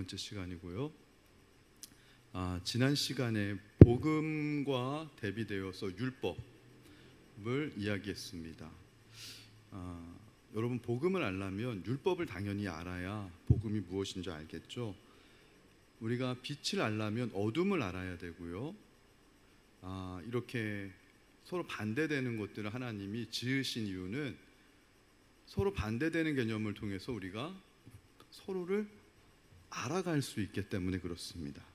번째 시간이고요. 지난 시간에 복음과 대비되어서 율법을 이야기했습니다. 여러분, 복음을 알려면 율법을 당연히 알아야 복음이 무엇인지 알겠죠. 우리가 빛을 알려면 어둠을 알아야 되고요. 이렇게 서로 반대되는 것들을 하나님이 지으신 이유는 서로 반대되는 개념을 통해서 우리가 서로를 알아갈 수 있기 때문에 그렇습니다.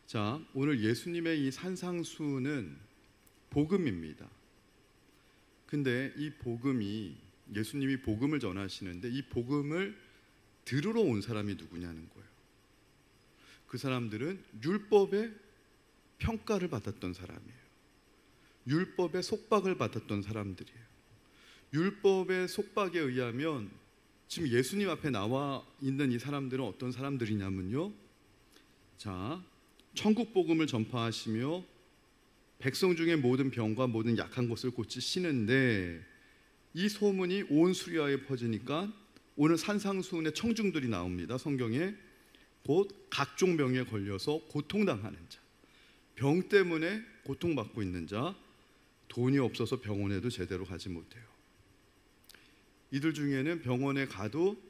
자, 오늘 예수님의 이 산상수는 복음입니다. 근데 이 복음이, 예수님이 복음을 전하시는데 이 복음을 들으러 온 사람이 누구냐는 거예요. 그 사람들은 율법의 평가를 받았던 사람이에요. 율법의 속박을 받았던 사람들이에요. 율법의 속박에 의하면 지금 예수님 앞에 나와 있는 이 사람들은 어떤 사람들이냐면요, 자, 천국 복음을 전파하시며 백성 중에 모든 병과 모든 약한 것을 고치시는데, 이 소문이 온 수리아에 퍼지니까 오늘 산상수훈의 청중들이 나옵니다. 성경에 곧 각종 병에 걸려서 고통당하는 자, 병 때문에 고통받고 있는 자, 돈이 없어서 병원에도 제대로 가지 못해요. 이들 중에는 병원에 가도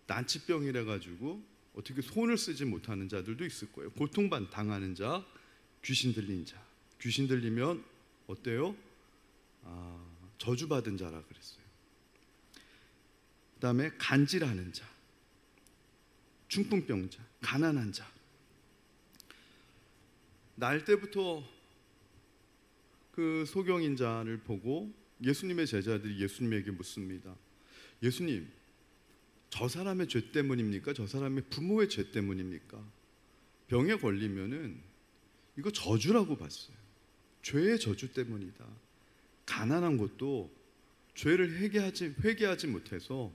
난치병이라 가지고 어떻게 손을 쓰지 못하는 자들도 있을 거예요. 고통당하는 자, 귀신 들린 자. 귀신 들리면 어때요? 저주받은 자라 그랬어요. 그 다음에 간질하는 자, 중풍병자, 가난한 자. 날 때부터 그 소경인자를 보고 예수님의 제자들이 예수님에게 묻습니다. 예수님, 저 사람의 죄 때문입니까? 저 사람의 부모의 죄 때문입니까? 병에 걸리면은 이거 저주라고 봤어요. 죄의 저주 때문이다. 가난한 것도 죄를 회개하지 못해서,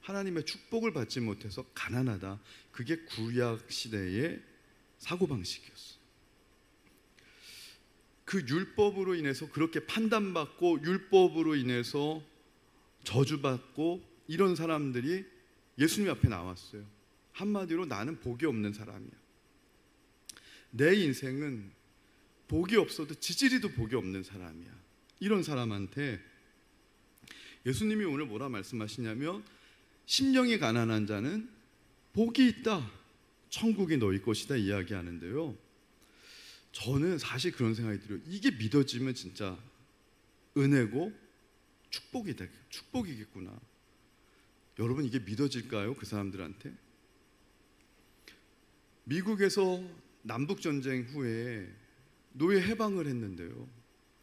하나님의 축복을 받지 못해서 가난하다. 그게 구약 시대의 사고방식이었어요. 그 율법으로 인해서 그렇게 판단받고 율법으로 인해서 저주받고 이런 사람들이 예수님 앞에 나왔어요. 한마디로 나는 복이 없는 사람이야. 내 인생은 복이 없어도 지지리도 복이 없는 사람이야. 이런 사람한테 예수님이 오늘 뭐라 말씀하시냐면, 심령이 가난한 자는 복이 있다. 천국이 너희 것이다 이야기하는데요. 저는 사실 그런 생각이 들어요. 이게 믿어지면 진짜 은혜고 축복이겠구나. 여러분, 이게 믿어질까요? 그 사람들한테? 미국에서 남북전쟁 후에 노예 해방을 했는데요,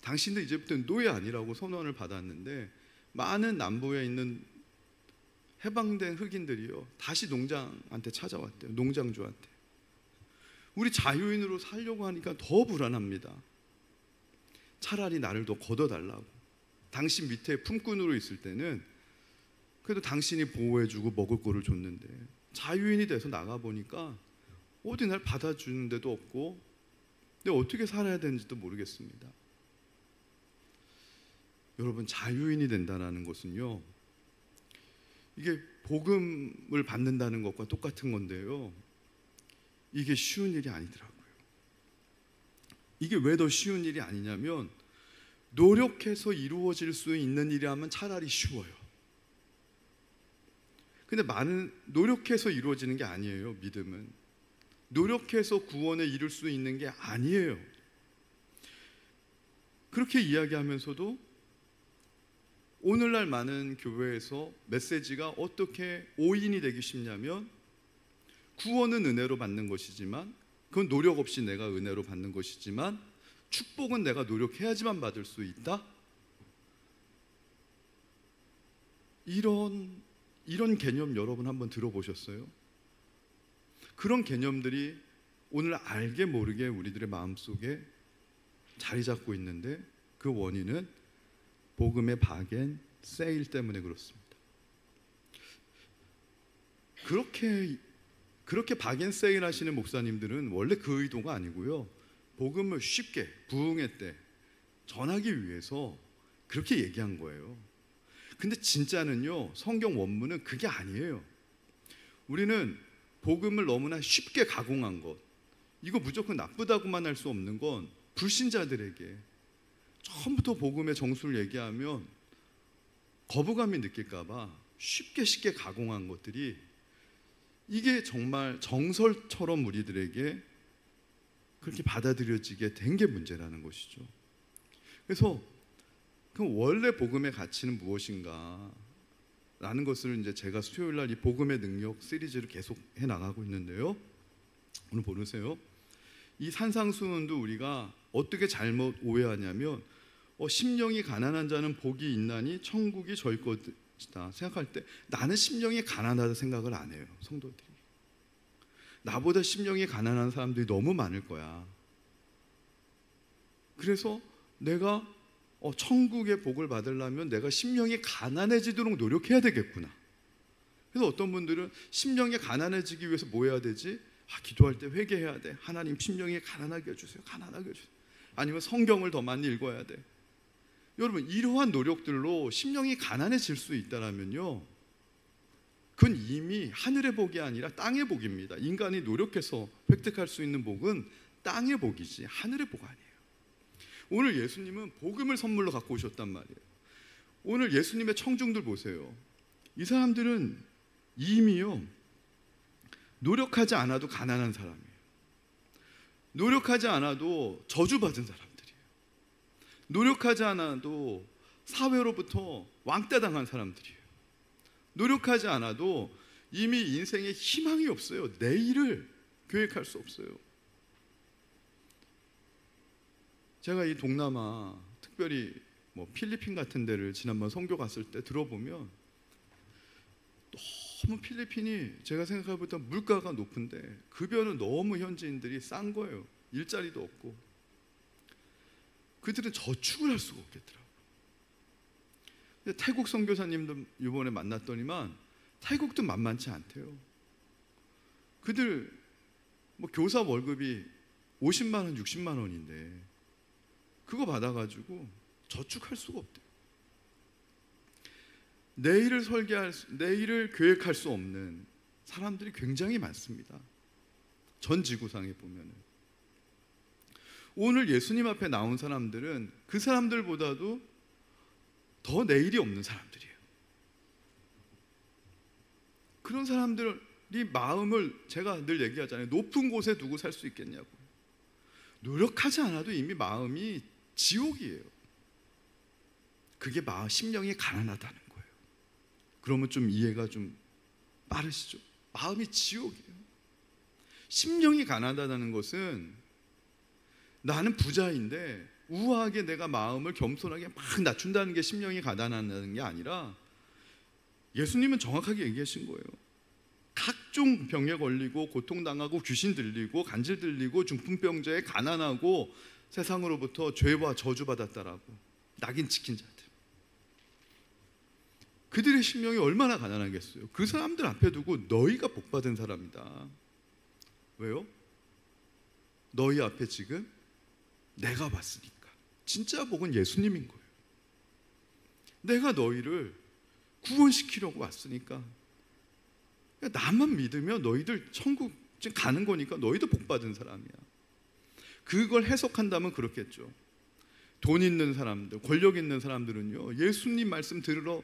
당신들 이제부터 노예 아니라고 선언을 받았는데 많은 남부에 있는 해방된 흑인들이요 다시 농장한테 찾아왔대요. 농장주한테. 우리 자유인으로 살려고 하니까 더 불안합니다. 차라리 나를 더 걷어달라고. 당신 밑에 품꾼으로 있을 때는 그래도 당신이 보호해주고 먹을 거를 줬는데, 자유인이 돼서 나가보니까 어디 날 받아주는 데도 없고 내가 어떻게 살아야 되는지도 모르겠습니다. 여러분, 자유인이 된다는 것은요, 이게 복음을 받는다는 것과 똑같은 건데요, 이게 쉬운 일이 아니더라고요. 이게 왜 더 쉬운 일이 아니냐면, 노력해서 이루어질 수 있는 일이라면 차라리 쉬워요. 근데 많은 노력해서 이루어지는 게 아니에요. 믿음은 노력해서 구원에 이룰 수 있는 게 아니에요. 그렇게 이야기하면서도 오늘날 많은 교회에서 메시지가 어떻게 오인이 되기 쉽냐면, 구원은 은혜로 받는 것이지만, 그건 노력 없이 내가 은혜로 받는 것이지만, 축복은 내가 노력해야지만 받을 수 있다. 이런 개념 여러분 한번 들어보셨어요? 그런 개념들이 오늘 알게 모르게 우리들의 마음속에 자리 잡고 있는데, 그 원인은 복음의 바겐 세일 때문에 그렇습니다. 그렇게 바겐 세일 하시는 목사님들은 원래 그 의도가 아니고요, 복음을 쉽게 부흥회 때 전하기 위해서 그렇게 얘기한 거예요. 근데 진짜는요, 성경 원문은 그게 아니에요. 우리는 복음을 너무나 쉽게 가공한 것, 이거 무조건 나쁘다고만 할 수 없는 건 불신자들에게 처음부터 복음의 정수를 얘기하면 거부감이 느낄까봐 쉽게 가공한 것들이, 이게 정말 정설처럼 우리들에게 그렇게 받아들여지게 된 게 문제라는 것이죠. 그래서 그럼 원래 복음의 가치는 무엇인가 라는 것을 이제 제가 수요일 날 이 복음의 능력 시리즈를 계속 해 나가고 있는데요. 오늘 보세요. 이 산상수훈도 우리가 어떻게 잘못 오해하냐면 심령이 가난한 자는 복이 있나니 천국이 저희 것이다 생각할 때, 나는 심령이 가난하다 생각을 안 해요. 성도들이 나보다 심령이 가난한 사람들이 너무 많을 거야. 그래서 내가 천국의 복을 받으려면 내가 심령이 가난해지도록 노력해야 되겠구나. 그래서 어떤 분들은 심령이 가난해지기 위해서 뭐 해야 되지? 기도할 때 회개해야 돼. 하나님 심령이 가난하게 해주세요. 가난하게 해주세요. 아니면 성경을 더 많이 읽어야 돼. 여러분, 이러한 노력들로 심령이 가난해질 수 있다면요, 그건 이미 하늘의 복이 아니라 땅의 복입니다. 인간이 노력해서 획득할 수 있는 복은 땅의 복이지 하늘의 복 아니에요. 오늘 예수님은 복음을 선물로 갖고 오셨단 말이에요. 오늘 예수님의 청중들 보세요. 이 사람들은 이미요, 노력하지 않아도 가난한 사람이에요. 노력하지 않아도 저주받은 사람들이에요. 노력하지 않아도 사회로부터 왕따당한 사람들이에요. 노력하지 않아도 이미 인생에 희망이 없어요. 내일을 계획할 수 없어요. 제가 이 동남아, 특별히 필리핀 같은 데를 지난번 선교 갔을 때 들어보면 너무 필리핀이 제가 생각할 보다 물가가 높은데 급여는 너무 현지인들이 싼 거예요. 일자리도 없고. 그들은 저축을 할 수가 없겠더라고요. 태국 선교사님도 이번에 만났더니만 태국도 만만치 않대요. 그들 교사 월급이 50만 원, 60만 원인데 그거 받아가지고 저축할 수가 없대요. 내일을 계획할 수 없는 사람들이 굉장히 많습니다. 전 지구상에 보면은. 오늘 예수님 앞에 나온 사람들은 그 사람들보다도 더 내일이 없는 사람들이에요. 그런 사람들이 마음을, 제가 늘 얘기하잖아요. 높은 곳에 두고 살 수 있겠냐고. 노력하지 않아도 이미 마음이 지옥이에요. 그게 심령이 가난하다는 거예요. 그러면 좀 이해가 좀 빠르시죠? 마음이 지옥이에요. 심령이 가난하다는 것은 나는 부자인데 우아하게 내가 마음을 겸손하게 막 낮춘다는 게 심령이 가난하다는 게 아니라, 예수님은 정확하게 얘기하신 거예요. 각종 병에 걸리고 고통당하고 귀신 들리고 간질 들리고 중풍병자에 가난하고 세상으로부터 죄와 저주받았다라고 낙인 찍힌 자들, 그들의 심령이 얼마나 가난하겠어요. 그 사람들 앞에 두고 너희가 복받은 사람이다. 왜요? 너희 앞에 지금 내가 왔으니까. 진짜 복은 예수님인 거예요. 내가 너희를 구원시키려고 왔으니까 나만 믿으면 너희들 천국 가는 거니까 너희도 복받은 사람이야. 그걸 해석한다면 그렇겠죠. 돈 있는 사람들, 권력 있는 사람들은요, 예수님 말씀 들으러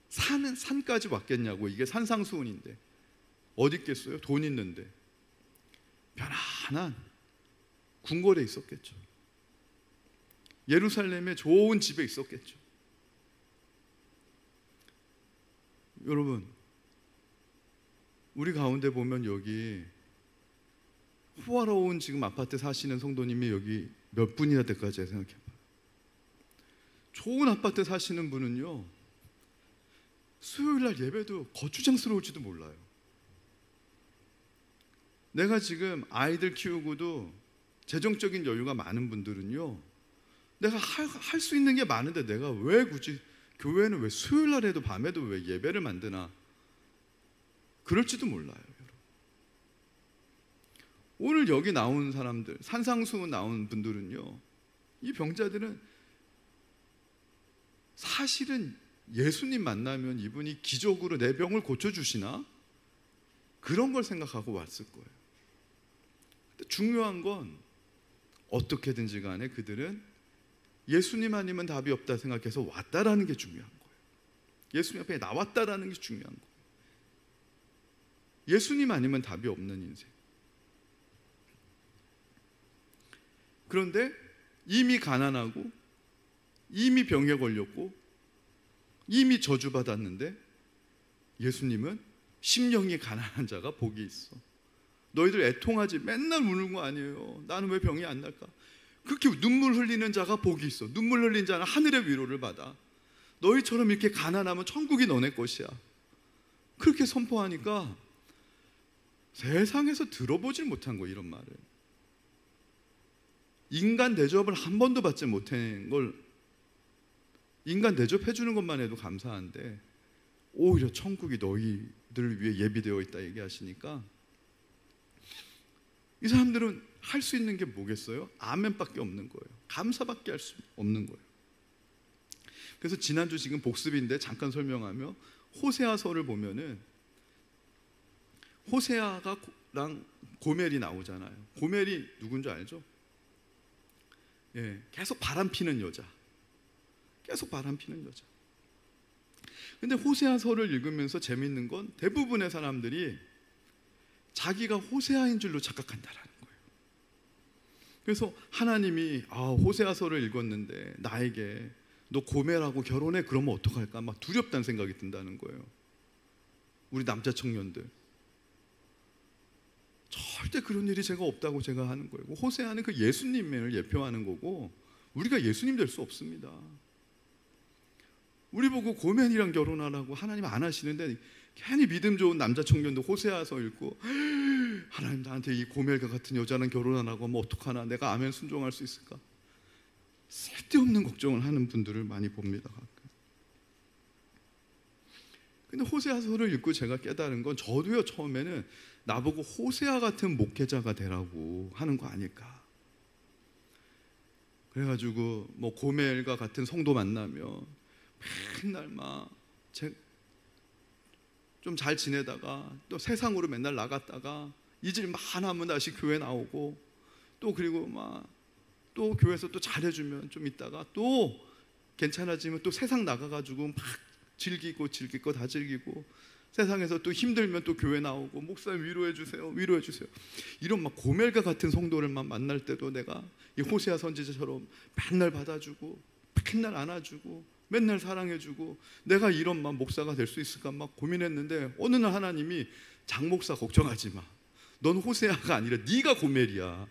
산까지 왔겠냐고. 이게 산상수훈인데 어디 있겠어요? 돈 있는데 편안한 궁궐에 있었겠죠. 예루살렘에 좋은 집에 있었겠죠. 여러분, 우리 가운데 보면 여기 호화로운 지금 아파트 사시는 성도님이 여기 몇 분이나 될까 제가 생각해봐요. 좋은 아파트 사시는 분은요, 수요일날 예배도 거추장스러울지도 몰라요. 내가 지금 아이들 키우고도 재정적인 여유가 많은 분들은요, 내가 할 수 있는 게 많은데 내가 왜 굳이 교회는 왜 수요일날 해도 밤에도 왜 예배를 만드나, 그럴지도 몰라요. 여러분, 오늘 여기 나온 사람들, 산상수훈 나온 분들은요, 이 병자들은 사실은 예수님 만나면 이분이 기적으로 내 병을 고쳐주시나? 그런 걸 생각하고 왔을 거예요. 근데 중요한 건 어떻게든지 간에 그들은 예수님 아니면 답이 없다 생각해서 왔다라는 게 중요한 거예요. 예수님 앞에 나왔다라는 게 중요한 거예요. 예수님 아니면 답이 없는 인생. 그런데 이미 가난하고 이미 병에 걸렸고 이미 저주받았는데 예수님은 심령이 가난한 자가 복이 있어. 너희들 애통하지 맨날 우는 거 아니에요. 나는 왜 병이 안 날까? 그렇게 눈물 흘리는 자가 복이 있어. 눈물 흘린 자는 하늘의 위로를 받아. 너희처럼 이렇게 가난하면 천국이 너네 것이야. 그렇게 선포하니까 세상에서 들어보질 못한 거예요, 이런 말을. 인간 대접을 한 번도 받지 못한 걸 인간 대접해 주는 것만 해도 감사한데 오히려 천국이 너희들을 위해 예비되어 있다 얘기하시니까 이 사람들은 할 수 있는 게 뭐겠어요? 아멘밖에 없는 거예요. 감사밖에 할 수 없는 거예요. 그래서 지난주 지금 복습인데 잠깐 설명하며 호세아서를 보면은 호세아랑 고멜이 나오잖아요. 고멜이 누군지 알죠? 예, 계속 바람 피는 여자. 계속 바람 피는 여자. 근데 호세아서를 읽으면서 재밌는 건 대부분의 사람들이 자기가 호세아인 줄로 착각한다라는 거예요. 그래서 하나님이 호세아서를 읽었는데 나에게 너 고멜하고 결혼해? 그러면 어떡할까? 막 두렵다는 생각이 든다는 거예요. 우리 남자 청년들. 절대 그런 일이 제가 없다고 제가 하는 거예요. 호세아는 그 예수님을 예표하는 거고 우리가 예수님 될 수 없습니다. 우리 보고 고멜이랑 결혼하라고 하나님 안 하시는데 괜히 믿음 좋은 남자 청년도 호세아서 읽고 하나님 나한테 이 고멜과 같은 여자는 결혼 안 하고 하면 어떡하나, 내가 아멘 순종할 수 있을까? 쓸데없는 걱정을 하는 분들을 많이 봅니다. 근데 호세아서를 읽고 제가 깨달은 건 저도요 처음에는 나보고 호세아 같은 목회자가 되라고 하는 거 아닐까. 그래가지고 뭐 고멜과 같은 성도 만나면 맨날 막 좀 잘 지내다가 또 세상으로 맨날 나갔다가 잊을만 하면 다시 교회 나오고 또 그리고 막 또 교회에서 또 잘해주면 좀 있다가 또 괜찮아지면 또 세상 나가가지고 막 즐기고 다 즐기고 세상에서 또 힘들면 또 교회 나오고 목사님 위로해 주세요 이런 막 고멜과 같은 성도를만 만날 때도 내가 이 호세아 선지자처럼 맨날 받아주고 맨날 안아주고 맨날 사랑해주고 내가 이런 막 목사가 될 수 있을까 막 고민했는데 어느 날 하나님이 장 목사 걱정하지 마, 넌 호세아가 아니라 네가 고멜이야,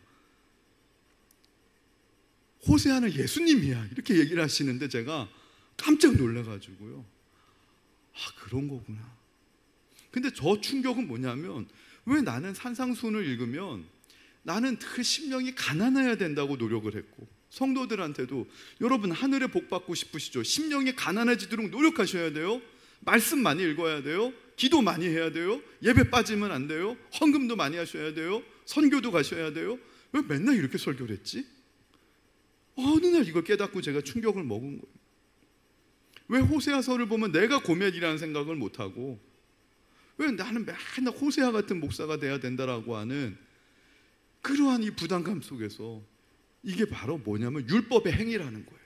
호세아는 예수님이야, 이렇게 얘기를 하시는데 제가 깜짝 놀라가지고요. 그런 거구나. 근데 저 충격은 뭐냐면 왜 나는 산상수훈을 읽으면 나는 그 심령이 가난해야 된다고 노력을 했고 성도들한테도 여러분 하늘의 복 받고 싶으시죠? 심령이 가난해지도록 노력하셔야 돼요. 말씀 많이 읽어야 돼요. 기도 많이 해야 돼요. 예배 빠지면 안 돼요. 헌금도 많이 하셔야 돼요. 선교도 가셔야 돼요. 왜 맨날 이렇게 설교를 했지? 어느 날 이걸 깨닫고 제가 충격을 먹은 거예요. 왜 호세아서를 보면 내가 고멜이라는 생각을 못하고 왜 나는 맨날 호세아 같은 목사가 돼야 된다라고 하는 그러한 이 부담감 속에서 이게 바로 뭐냐면 율법의 행위라는 거예요.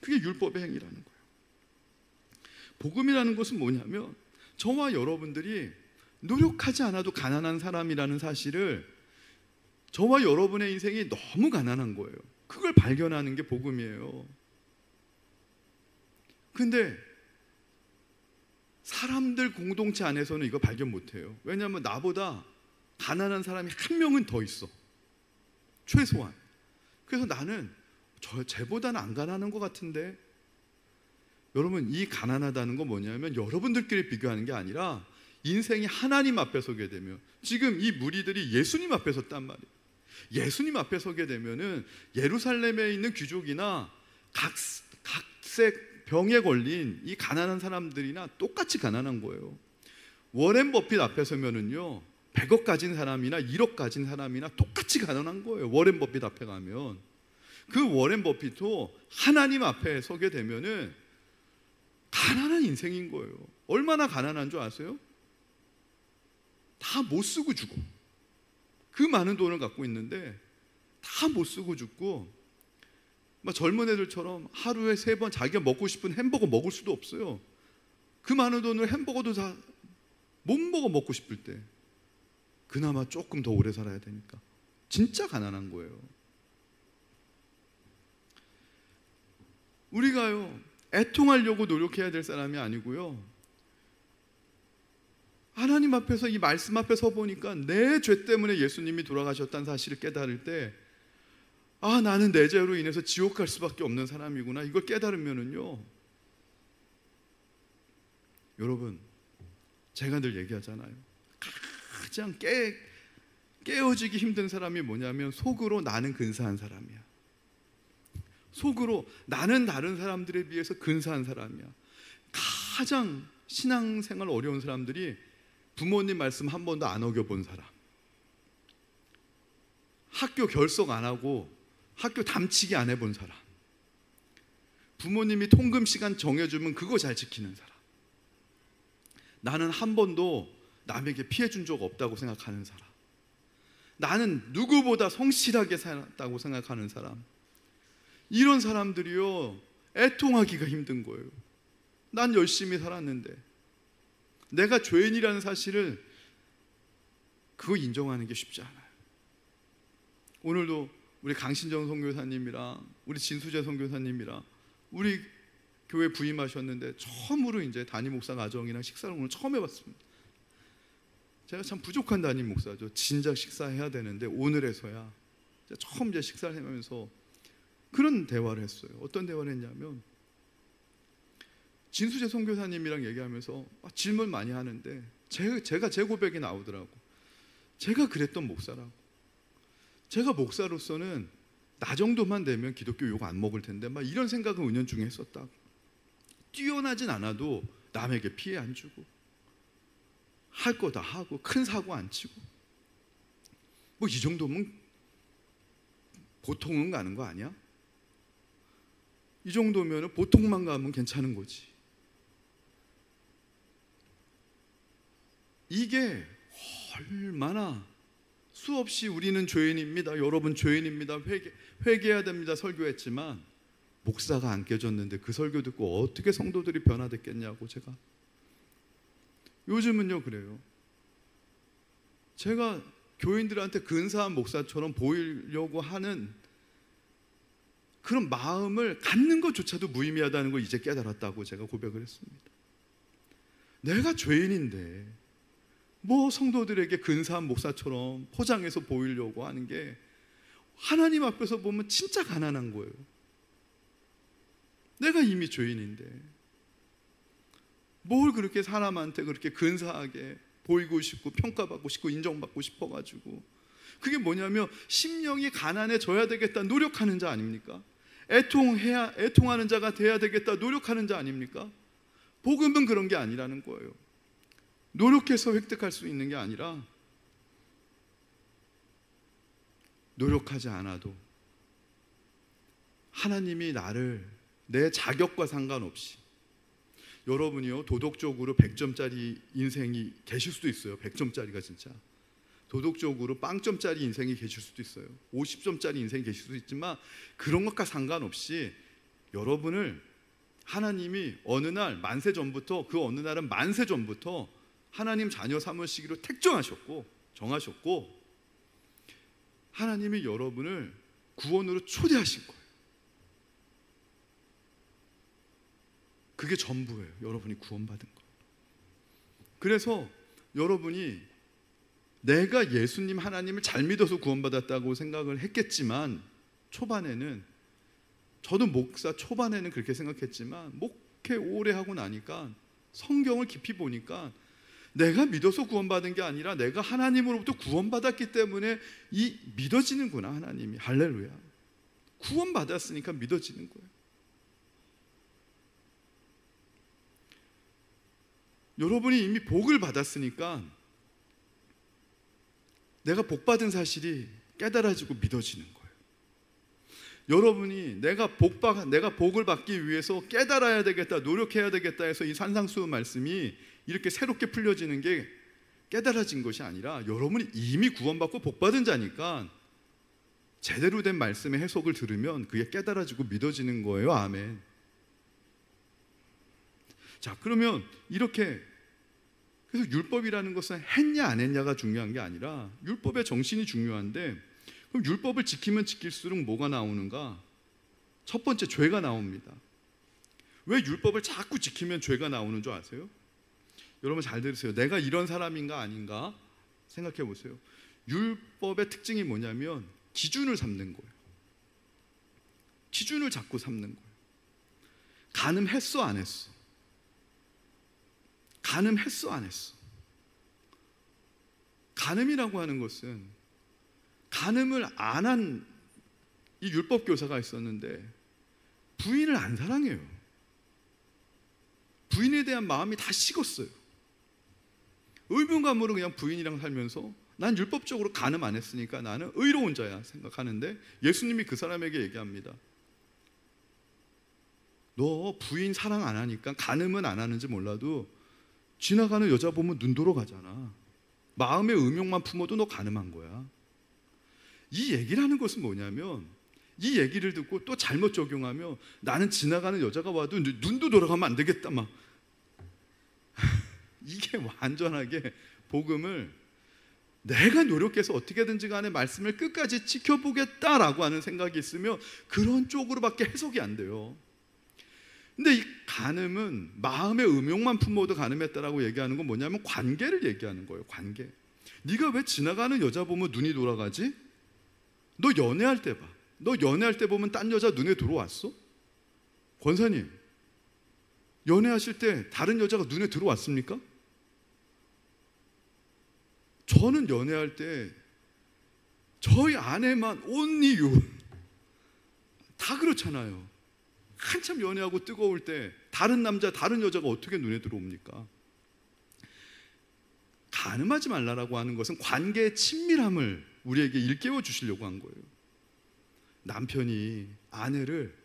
그게 율법의 행위라는 거예요. 복음이라는 것은 뭐냐면 저와 여러분들이 노력하지 않아도 가난한 사람이라는 사실을, 저와 여러분의 인생이 너무 가난한 거예요. 그걸 발견하는 게 복음이에요. 근데 사람들 공동체 안에서는 이거 발견 못해요. 왜냐하면 나보다 가난한 사람이 한 명은 더 있어, 최소한. 그래서 나는 쟤보다는 안 가난한 것 같은데. 여러분, 이 가난하다는 건 뭐냐면 여러분들끼리 비교하는 게 아니라 인생이 하나님 앞에 서게 되면, 지금 이 무리들이 예수님 앞에 섰단 말이에요. 예수님 앞에 서게 되면은 예루살렘에 있는 귀족이나 각색 병에 걸린 이 가난한 사람들이나 똑같이 가난한 거예요. 워렌 버핏 앞에 서면은요 100억 가진 사람이나 1억 가진 사람이나 똑같이 가난한 거예요. 워렌 버핏 앞에 가면. 그 워렌 버핏도 하나님 앞에 서게 되면은 가난한 인생인 거예요. 얼마나 가난한 줄 아세요? 다 못 쓰고 죽어. 그 많은 돈을 갖고 있는데 다 못 쓰고 죽고, 막 젊은 애들처럼 하루에 3번 자기가 먹고 싶은 햄버거 먹을 수도 없어요. 그 많은 돈을 햄버거도 다 못 먹고 싶을 때 그나마 조금 더 오래 살아야 되니까 진짜 가난한 거예요. 우리가요, 애통하려고 노력해야 될 사람이 아니고요, 하나님 앞에서 이 말씀 앞에 서 보니까 내 죄 때문에 예수님이 돌아가셨다는 사실을 깨달을 때, 아, 나는 내 죄로 인해서 지옥 갈 수밖에 없는 사람이구나, 이걸 깨달으면은요, 여러분, 제가 늘 얘기하잖아요. 가장 깨어지기 힘든 사람이 뭐냐면 속으로 나는 근사한 사람이야. 속으로 나는 다른 사람들에 비해서 근사한 사람이야. 가장 신앙생활 어려운 사람들이 부모님 말씀 한 번도 안 어겨본 사람, 학교 결석 안 하고 학교 담치기 안 해본 사람, 부모님이 통금 시간 정해주면 그거 잘 지키는 사람, 나는 한 번도 남에게 피해 준 적 없다고 생각하는 사람, 나는 누구보다 성실하게 살았다고 생각하는 사람, 이런 사람들이요, 애통하기가 힘든 거예요. 난 열심히 살았는데, 내가 죄인이라는 사실을 그거 인정하는 게 쉽지 않아요. 오늘도 우리 강신정 선교사님이랑 우리 진수재 선교사님이랑 우리 교회 부임하셨는데 처음으로 이제 담임 목사 가정이랑 식사를 오늘 처음 해봤습니다. 제가 참 부족한 담임 목사죠. 진작 식사해야 되는데 오늘에서야 처음 이제 식사를 하면서 그런 대화를 했어요. 어떤 대화를 했냐면, 진수재 선교사님이랑 얘기하면서 질문 많이 하는데 제가 제 고백이 나오더라고. 제가 그랬던 목사라고. 제가 목사로서는 나 정도만 되면 기독교 욕 안 먹을 텐데 막 이런 생각을 은연중에 했었다고. 뛰어나진 않아도 남에게 피해 안 주고 할 거 다 하고 큰 사고 안 치고 뭐 이 정도면 보통은 가는 거 아니야? 이 정도면 보통만 가면 괜찮은 거지. 이게 얼마나 수없이 우리는 죄인입니다, 여러분 죄인입니다, 회개해야 됩니다 설교했지만 목사가 안 깨졌는데 그 설교 듣고 어떻게 성도들이 변화됐겠냐고. 제가 요즘은요 그래요. 제가 교인들한테 근사한 목사처럼 보이려고 하는 그런 마음을 갖는 것조차도 무의미하다는 걸 이제 깨달았다고 제가 고백을 했습니다. 내가 죄인인데 뭐 성도들에게 근사한 목사처럼 포장해서 보이려고 하는 게 하나님 앞에서 보면 진짜 가난한 거예요. 내가 이미 죄인인데 뭘 그렇게 사람한테 그렇게 근사하게 보이고 싶고 평가받고 싶고 인정받고 싶어가지고, 그게 뭐냐면 심령이 가난해져야 되겠다 노력하는 자 아닙니까? 애통하는 자가 돼야 되겠다 노력하는 자 아닙니까? 복음은 그런 게 아니라는 거예요. 노력해서 획득할 수 있는 게 아니라 노력하지 않아도 하나님이 나를 내 자격과 상관없이, 여러분이요 도덕적으로 100점짜리 인생이 계실 수도 있어요. 100점짜리가 진짜 도덕적으로 빵점짜리 인생이 계실 수도 있어요. 50점짜리 인생이 계실 수도 있지만 그런 것과 상관없이 여러분을 하나님이 어느 날 만세 전부터, 그 어느 날은 만세 전부터 하나님 자녀 삼으시기로 택정하셨고 정하셨고, 하나님이 여러분을 구원으로 초대하신 거예요. 그게 전부예요. 여러분이 구원받은 거. 그래서 여러분이 내가 예수님 하나님을 잘 믿어서 구원받았다고 생각을 했겠지만, 초반에는 저도 목사 초반에는 그렇게 생각했지만 목회 오래 하고 나니까 성경을 깊이 보니까 내가 믿어서 구원받은 게 아니라 내가 하나님으로부터 구원받았기 때문에 이 믿어지는구나. 하나님이 할렐루야, 구원받았으니까 믿어지는 거예요. 여러분이 이미 복을 받았으니까 내가 복 받은 사실이 깨달아지고 믿어지는 거예요. 여러분이 내가 복을 받기 위해서 깨달아야 되겠다, 노력해야 되겠다 해서 이 산상수훈 말씀이 이렇게 새롭게 풀려지는 게 깨달아진 것이 아니라 여러분이 이미 구원받고 복받은 자니까 제대로 된 말씀의 해석을 들으면 그게 깨달아지고 믿어지는 거예요. 아멘. 자, 그러면 이렇게, 그래서 율법이라는 것은 했냐 안 했냐가 중요한 게 아니라 율법의 정신이 중요한데, 그럼 율법을 지키면 지킬수록 뭐가 나오는가? 첫 번째, 죄가 나옵니다. 왜 율법을 자꾸 지키면 죄가 나오는 줄 아세요? 여러분 잘 들으세요. 내가 이런 사람인가 아닌가 생각해 보세요. 율법의 특징이 뭐냐면 기준을 삼는 거예요. 기준을 자꾸 삼는 거예요. 간음했어 안 했어? 간음했어 안 했어? 간음이라고 하는 것은, 간음을 안 한 이 율법 교사가 있었는데 부인을 안 사랑해요. 부인에 대한 마음이 다 식었어요. 의무감으로 그냥 부인이랑 살면서 난 율법적으로 간음 안 했으니까 나는 의로운 자야 생각하는데, 예수님이 그 사람에게 얘기합니다. 너 부인 사랑 안 하니까 간음은 안 하는지 몰라도 지나가는 여자 보면 눈 돌아가잖아. 마음의 음욕만 품어도 너 간음한 거야. 이 얘기를 하는 것은 뭐냐면, 이 얘기를 듣고 또 잘못 적용하면 나는 지나가는 여자가 와도 눈도 돌아가면 안 되겠다 막 이게 완전하게 복음을 내가 노력해서 어떻게든지 간에 말씀을 끝까지 지켜보겠다라고 하는 생각이 있으면 그런 쪽으로밖에 해석이 안 돼요. 근데 이 간음은 마음의 음욕만 품어도 간음했다라고 얘기하는 건 뭐냐면 관계를 얘기하는 거예요. 관계. 네가 왜 지나가는 여자 보면 눈이 돌아가지? 너 연애할 때 봐. 너 연애할 때 보면 딴 여자 눈에 들어왔어? 권사님, 연애하실 때 다른 여자가 눈에 들어왔습니까? 저는 연애할 때 저희 아내만 only you 다 그렇잖아요. 한참 연애하고 뜨거울 때 다른 남자, 다른 여자가 어떻게 눈에 들어옵니까? 간음하지 말라라고 하는 것은 관계의 친밀함을 우리에게 일깨워 주시려고 한 거예요. 남편이 아내를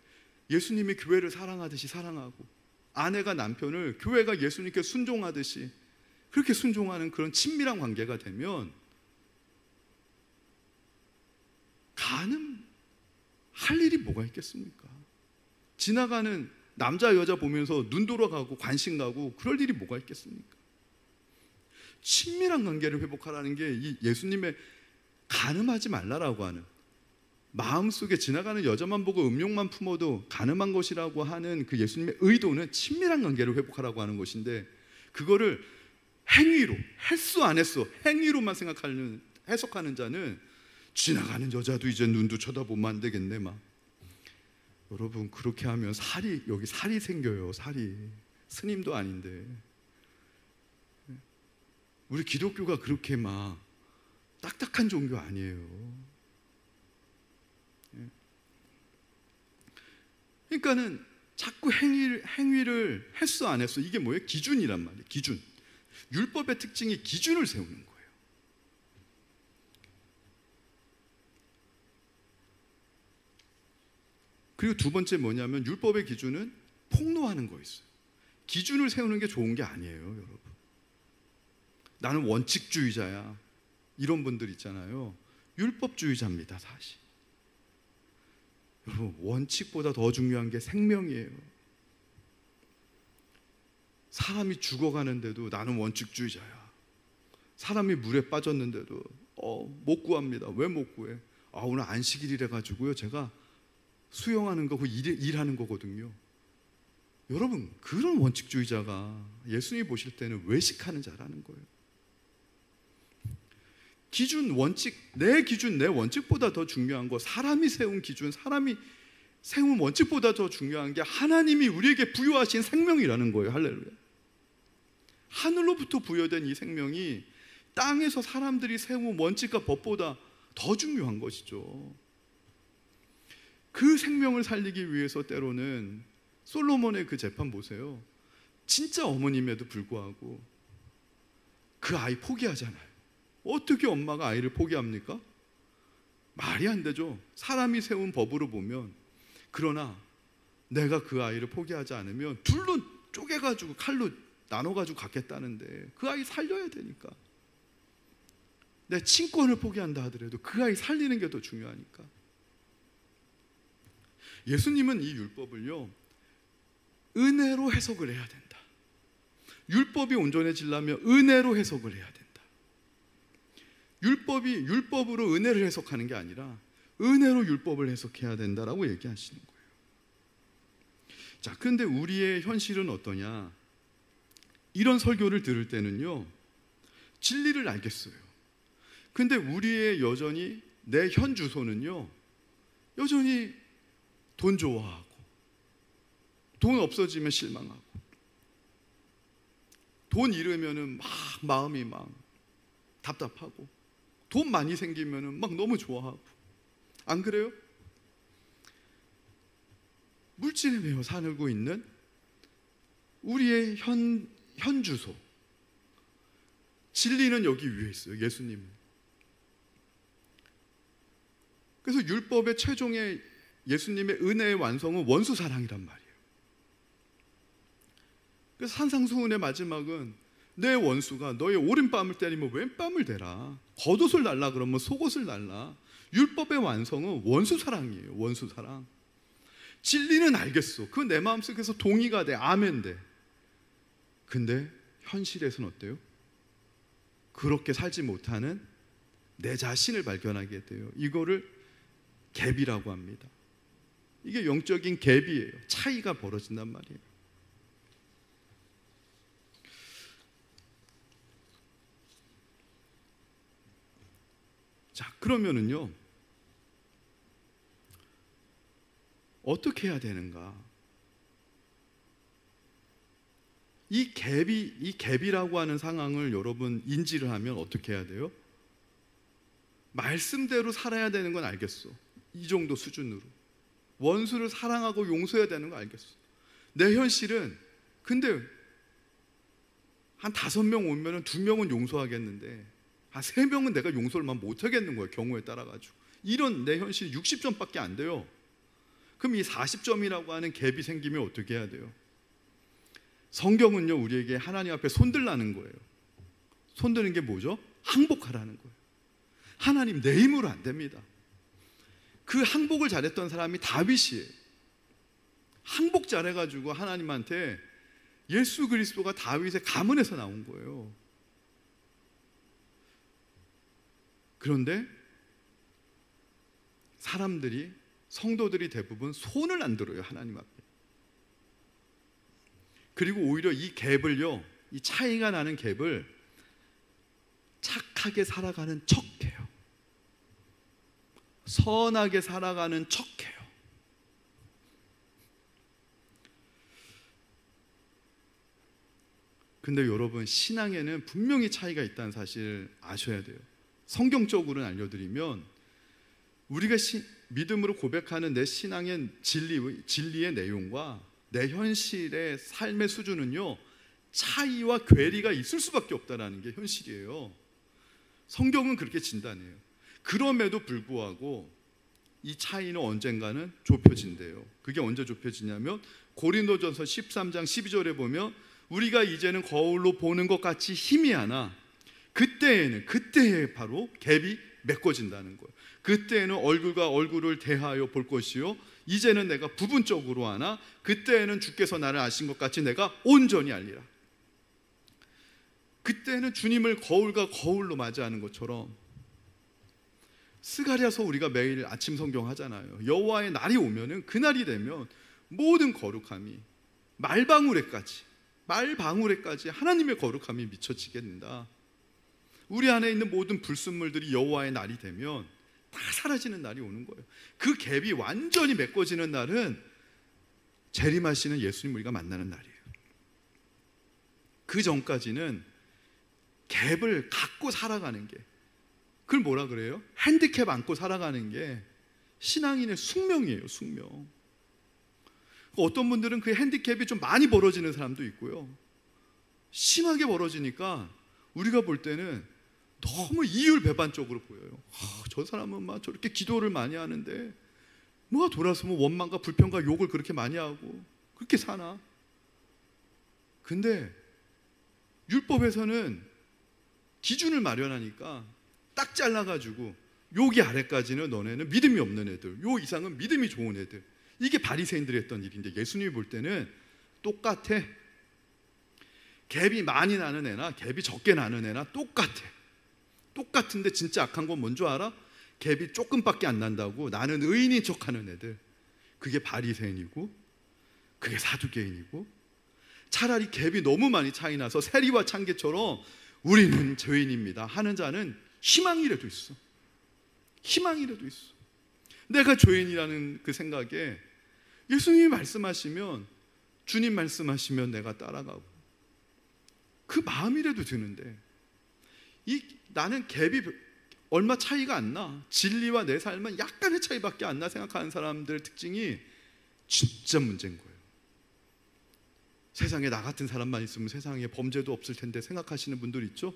예수님이 교회를 사랑하듯이 사랑하고, 아내가 남편을 교회가 예수님께 순종하듯이 그렇게 순종하는 그런 친밀한 관계가 되면 간음할 일이 뭐가 있겠습니까? 지나가는 남자 여자 보면서 눈 돌아가고 관심 가고 그럴 일이 뭐가 있겠습니까? 친밀한 관계를 회복하라는 게 이 예수님의 간음하지 말라라고 하는, 마음속에 지나가는 여자만 보고 음욕만 품어도 간음한 것이라고 하는 그 예수님의 의도는 친밀한 관계를 회복하라고 하는 것인데, 그거를 행위로, 했어 안 했어 행위로만 생각하는, 해석하는 자는 지나가는 여자도 이제 눈도 쳐다보면 안 되겠네 막. 여러분, 그렇게 하면 여기 살이 생겨요. 살이. 스님도 아닌데. 우리 기독교가 그렇게 막 딱딱한 종교 아니에요. 그러니까는 자꾸 행위를 했어 안 했어, 이게 뭐예요? 기준이란 말이에요. 기준. 율법의 특징이 기준을 세우는 거예요. 그리고 두 번째 뭐냐면, 율법의 기준은 폭로하는 거 있어요. 기준을 세우는 게 좋은 게 아니에요, 여러분. 나는 원칙주의자야, 이런 분들 있잖아요. 율법주의자입니다, 사실. 여러분, 원칙보다 더 중요한 게 생명이에요. 사람이 죽어가는데도 나는 원칙주의자야. 사람이 물에 빠졌는데도 못 구합니다. 왜 못 구해? 오늘 안식일이라 가지고요, 제가 수영하는 거고 일하는 거거든요. 여러분, 그런 원칙주의자가 예수님이 보실 때는 외식하는 자라는 거예요. 기준, 원칙, 내 기준, 내 원칙보다 더 중요한 거, 사람이 세운 기준, 사람이 세운 원칙보다 더 중요한 게 하나님이 우리에게 부여하신 생명이라는 거예요. 할렐루야. 하늘로부터 부여된 이 생명이 땅에서 사람들이 세운 원칙과 법보다 더 중요한 것이죠. 그 생명을 살리기 위해서 때로는 솔로몬의 그 재판 보세요. 진짜 어머님에도 불구하고 그 아이 포기하잖아요. 어떻게 엄마가 아이를 포기합니까? 말이 안 되죠. 사람이 세운 법으로 보면. 그러나 내가 그 아이를 포기하지 않으면 둘로 쪼개가지고 칼로 나눠가지고 갖겠다는데 그 아이 살려야 되니까. 내 친권을 포기한다 하더라도 그 아이 살리는 게 더 중요하니까. 예수님은 이 율법을요, 은혜로 해석을 해야 된다. 율법이 온전해지려면 은혜로 해석을 해야 된다. 율법으로 은혜를 해석하는 게 아니라 은혜로 율법을 해석해야 된다라고 얘기하시는 거예요. 자, 그런데 우리의 현실은 어떠냐? 이런 설교를 들을 때는요, 진리를 알겠어요. 근데 우리의 여전히 내 현 주소는요, 여전히 돈 좋아하고, 돈 없어지면 실망하고, 돈 잃으면은 막 마음이 막 답답하고, 돈 많이 생기면은 막 너무 좋아하고, 안 그래요? 물질에 매여 살고 있는 우리의 현 주소, 진리는 여기 위에 있어요. 예수님은. 그래서 율법의 최종의 예수님의 은혜의 완성은 원수 사랑이란 말이에요. 그래서 산상수훈의 마지막은 내 원수가 너의 오른뺨을 때리면 왼뺨을 대라. 겉옷을 달라 그러면 속옷을 달라. 율법의 완성은 원수 사랑이에요. 원수 사랑. 진리는 알겠어. 그건 내 마음속에서 동의가 돼. 아멘 돼. 근데 현실에서는 어때요? 그렇게 살지 못하는 내 자신을 발견하게 돼요. 이거를 갭이라고 합니다. 이게 영적인 갭이에요. 차이가 벌어진단 말이에요. 자, 그러면은요, 어떻게 해야 되는가? 이 갭이라고 하는 상황을 여러분 인지를 하면 어떻게 해야 돼요? 말씀대로 살아야 되는 건 알겠어. 이 정도 수준으로. 원수를 사랑하고 용서해야 되는 거 알겠어. 내 현실은, 근데 한 5명 오면은 2명은 용서하겠는데 한 3명은 내가 용서를 못하겠는 거예요. 경우에 따라가지고. 이런 내 현실이 60점밖에 안 돼요. 그럼 이 40점이라고 하는 갭이 생기면 어떻게 해야 돼요? 성경은요, 우리에게 하나님 앞에 손들라는 거예요. 손드는 게 뭐죠? 항복하라는 거예요. 하나님, 내 힘으로 안 됩니다. 그 항복을 잘했던 사람이 다윗이에요. 항복 잘해가지고 하나님한테 예수 그리스도가 다윗의 가문에서 나온 거예요. 그런데 사람들이, 성도들이 대부분 손을 안 들어요. 하나님 앞에. 그리고 오히려 이 갭을요, 이 차이가 나는 갭을 착하게 살아가는 척해요. 선하게 살아가는 척해요. 근데 여러분, 신앙에는 분명히 차이가 있다는 사실 아셔야 돼요. 성경적으로는 알려드리면, 우리가 믿음으로 고백하는 내 신앙의 진리의 내용과 내 현실의 삶의 수준은요, 차이와 괴리가 있을 수밖에 없다는 게 현실이에요. 성경은 그렇게 진단해요. 그럼에도 불구하고 이 차이는 언젠가는 좁혀진대요. 그게 언제 좁혀지냐면 고린도전서 13장 12절에 보면, 우리가 이제는 거울로 보는 것 같이 희미하나 그때에 바로 갭이 메꿔진다는 거예요. 그때에는 얼굴과 얼굴을 대하여 볼 것이요, 이제는 내가 부분적으로 하나 그때에는 주께서 나를 아신 것 같이 내가 온전히 알리라. 그때는 주님을 거울과 거울로 맞이하는 것처럼, 스가랴서 우리가 매일 아침 성경 하잖아요. 여호와의 날이 오면은, 그날이 되면 모든 거룩함이 말방울에까지 하나님의 거룩함이 미쳐지게 된다. 우리 안에 있는 모든 불순물들이 여호와의 날이 되면 다 사라지는 날이 오는 거예요. 그 갭이 완전히 메꿔지는 날은 재림하시는 예수님 우리가 만나는 날이에요. 그 전까지는 갭을 갖고 살아가는 게, 그걸 뭐라 그래요? 핸디캡 안고 살아가는 게 신앙인의 숙명이에요. 숙명. 어떤 분들은 그 핸디캡이 좀 많이 벌어지는 사람도 있고요, 심하게 벌어지니까 우리가 볼 때는 너무 이율배반적으로 보여요. 저 사람은 막 저렇게 기도를 많이 하는데 뭐가 돌아서면 원망과 불평과 욕을 그렇게 많이 하고 그렇게 사나? 근데 율법에서는 기준을 마련하니까 딱 잘라가지고 여기 아래까지는 너네는 믿음이 없는 애들, 요 이상은 믿음이 좋은 애들. 이게 바리새인들이 했던 일인데 예수님이 볼 때는 똑같아. 갭이 많이 나는 애나 갭이 적게 나는 애나 똑같아. 똑같은데 진짜 악한 건 뭔 줄 알아? 갭이 조금밖에 안 난다고 나는 의인인 척하는 애들. 그게 바리새인이고 그게 사두개인이고, 차라리 갭이 너무 많이 차이 나서 세리와 창기처럼 우리는 죄인입니다 하는 자는 희망이라도 있어. 희망이라도 있어. 내가 죄인이라는 그 생각에 예수님이 말씀하시면, 주님 말씀하시면 내가 따라가고 그 마음이라도 드는데, 나는 갭이 얼마 차이가 안 나, 진리와 내 삶은 약간의 차이밖에 안 나 생각하는 사람들의 특징이 진짜 문제인 거예요. 세상에 나 같은 사람만 있으면 세상에 범죄도 없을 텐데 생각하시는 분들 있죠?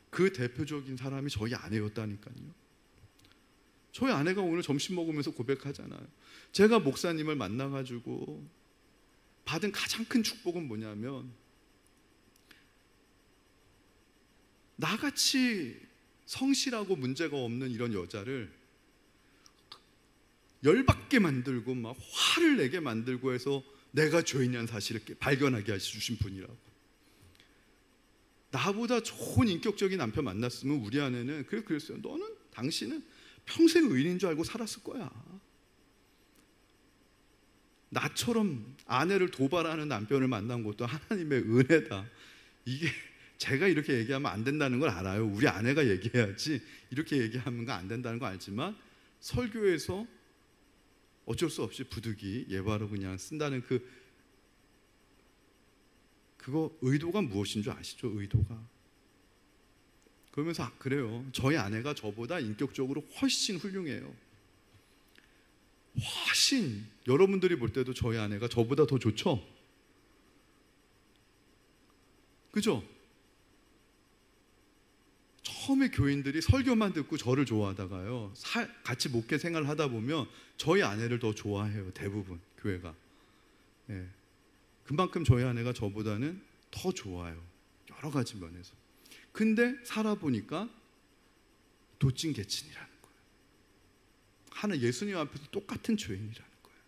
그 대표적인 사람이 저희 아내였다니까요. 저희 아내가 오늘 점심 먹으면서 고백하잖아요. 제가 목사님을 만나가지고 받은 가장 큰 축복은 뭐냐면, 나같이 성실하고 문제가 없는 이런 여자를 열받게 만들고 막 화를 내게 만들고 해서 내가 죄인이라는 사실을 발견하게 해주신 분이라고. 나보다 좋은 인격적인 남편 만났으면 우리 아내는 그랬어요. 당신은 평생 의인인 줄 알고 살았을 거야. 나처럼 아내를 도발하는 남편을 만난 것도 하나님의 은혜다. 이게 제가 이렇게 얘기하면 안 된다는 걸 알아요. 우리 아내가 얘기해야지 이렇게 얘기하면 안 된다는 거 알지만, 설교에서 어쩔 수 없이 부득이 예화로 그냥 쓴다는 그거 의도가 무엇인 줄 아시죠? 의도가. 그러면서 그래요. 저희 아내가 저보다 인격적으로 훨씬 훌륭해요. 훨씬. 여러분들이 볼 때도 저희 아내가 저보다 더 좋죠? 그죠? 처음에 교인들이 설교만 듣고 저를 좋아하다가요, 같이 목회 생활을 하다 보면 저희 아내를 더 좋아해요. 대부분 교회가. 예. 그만큼 저희 아내가 저보다는 더 좋아요. 여러 가지 면에서. 근데 살아보니까 도찐개찐이라는 거예요. 하나 예수님 앞에서 똑같은 죄인이라는 거예요.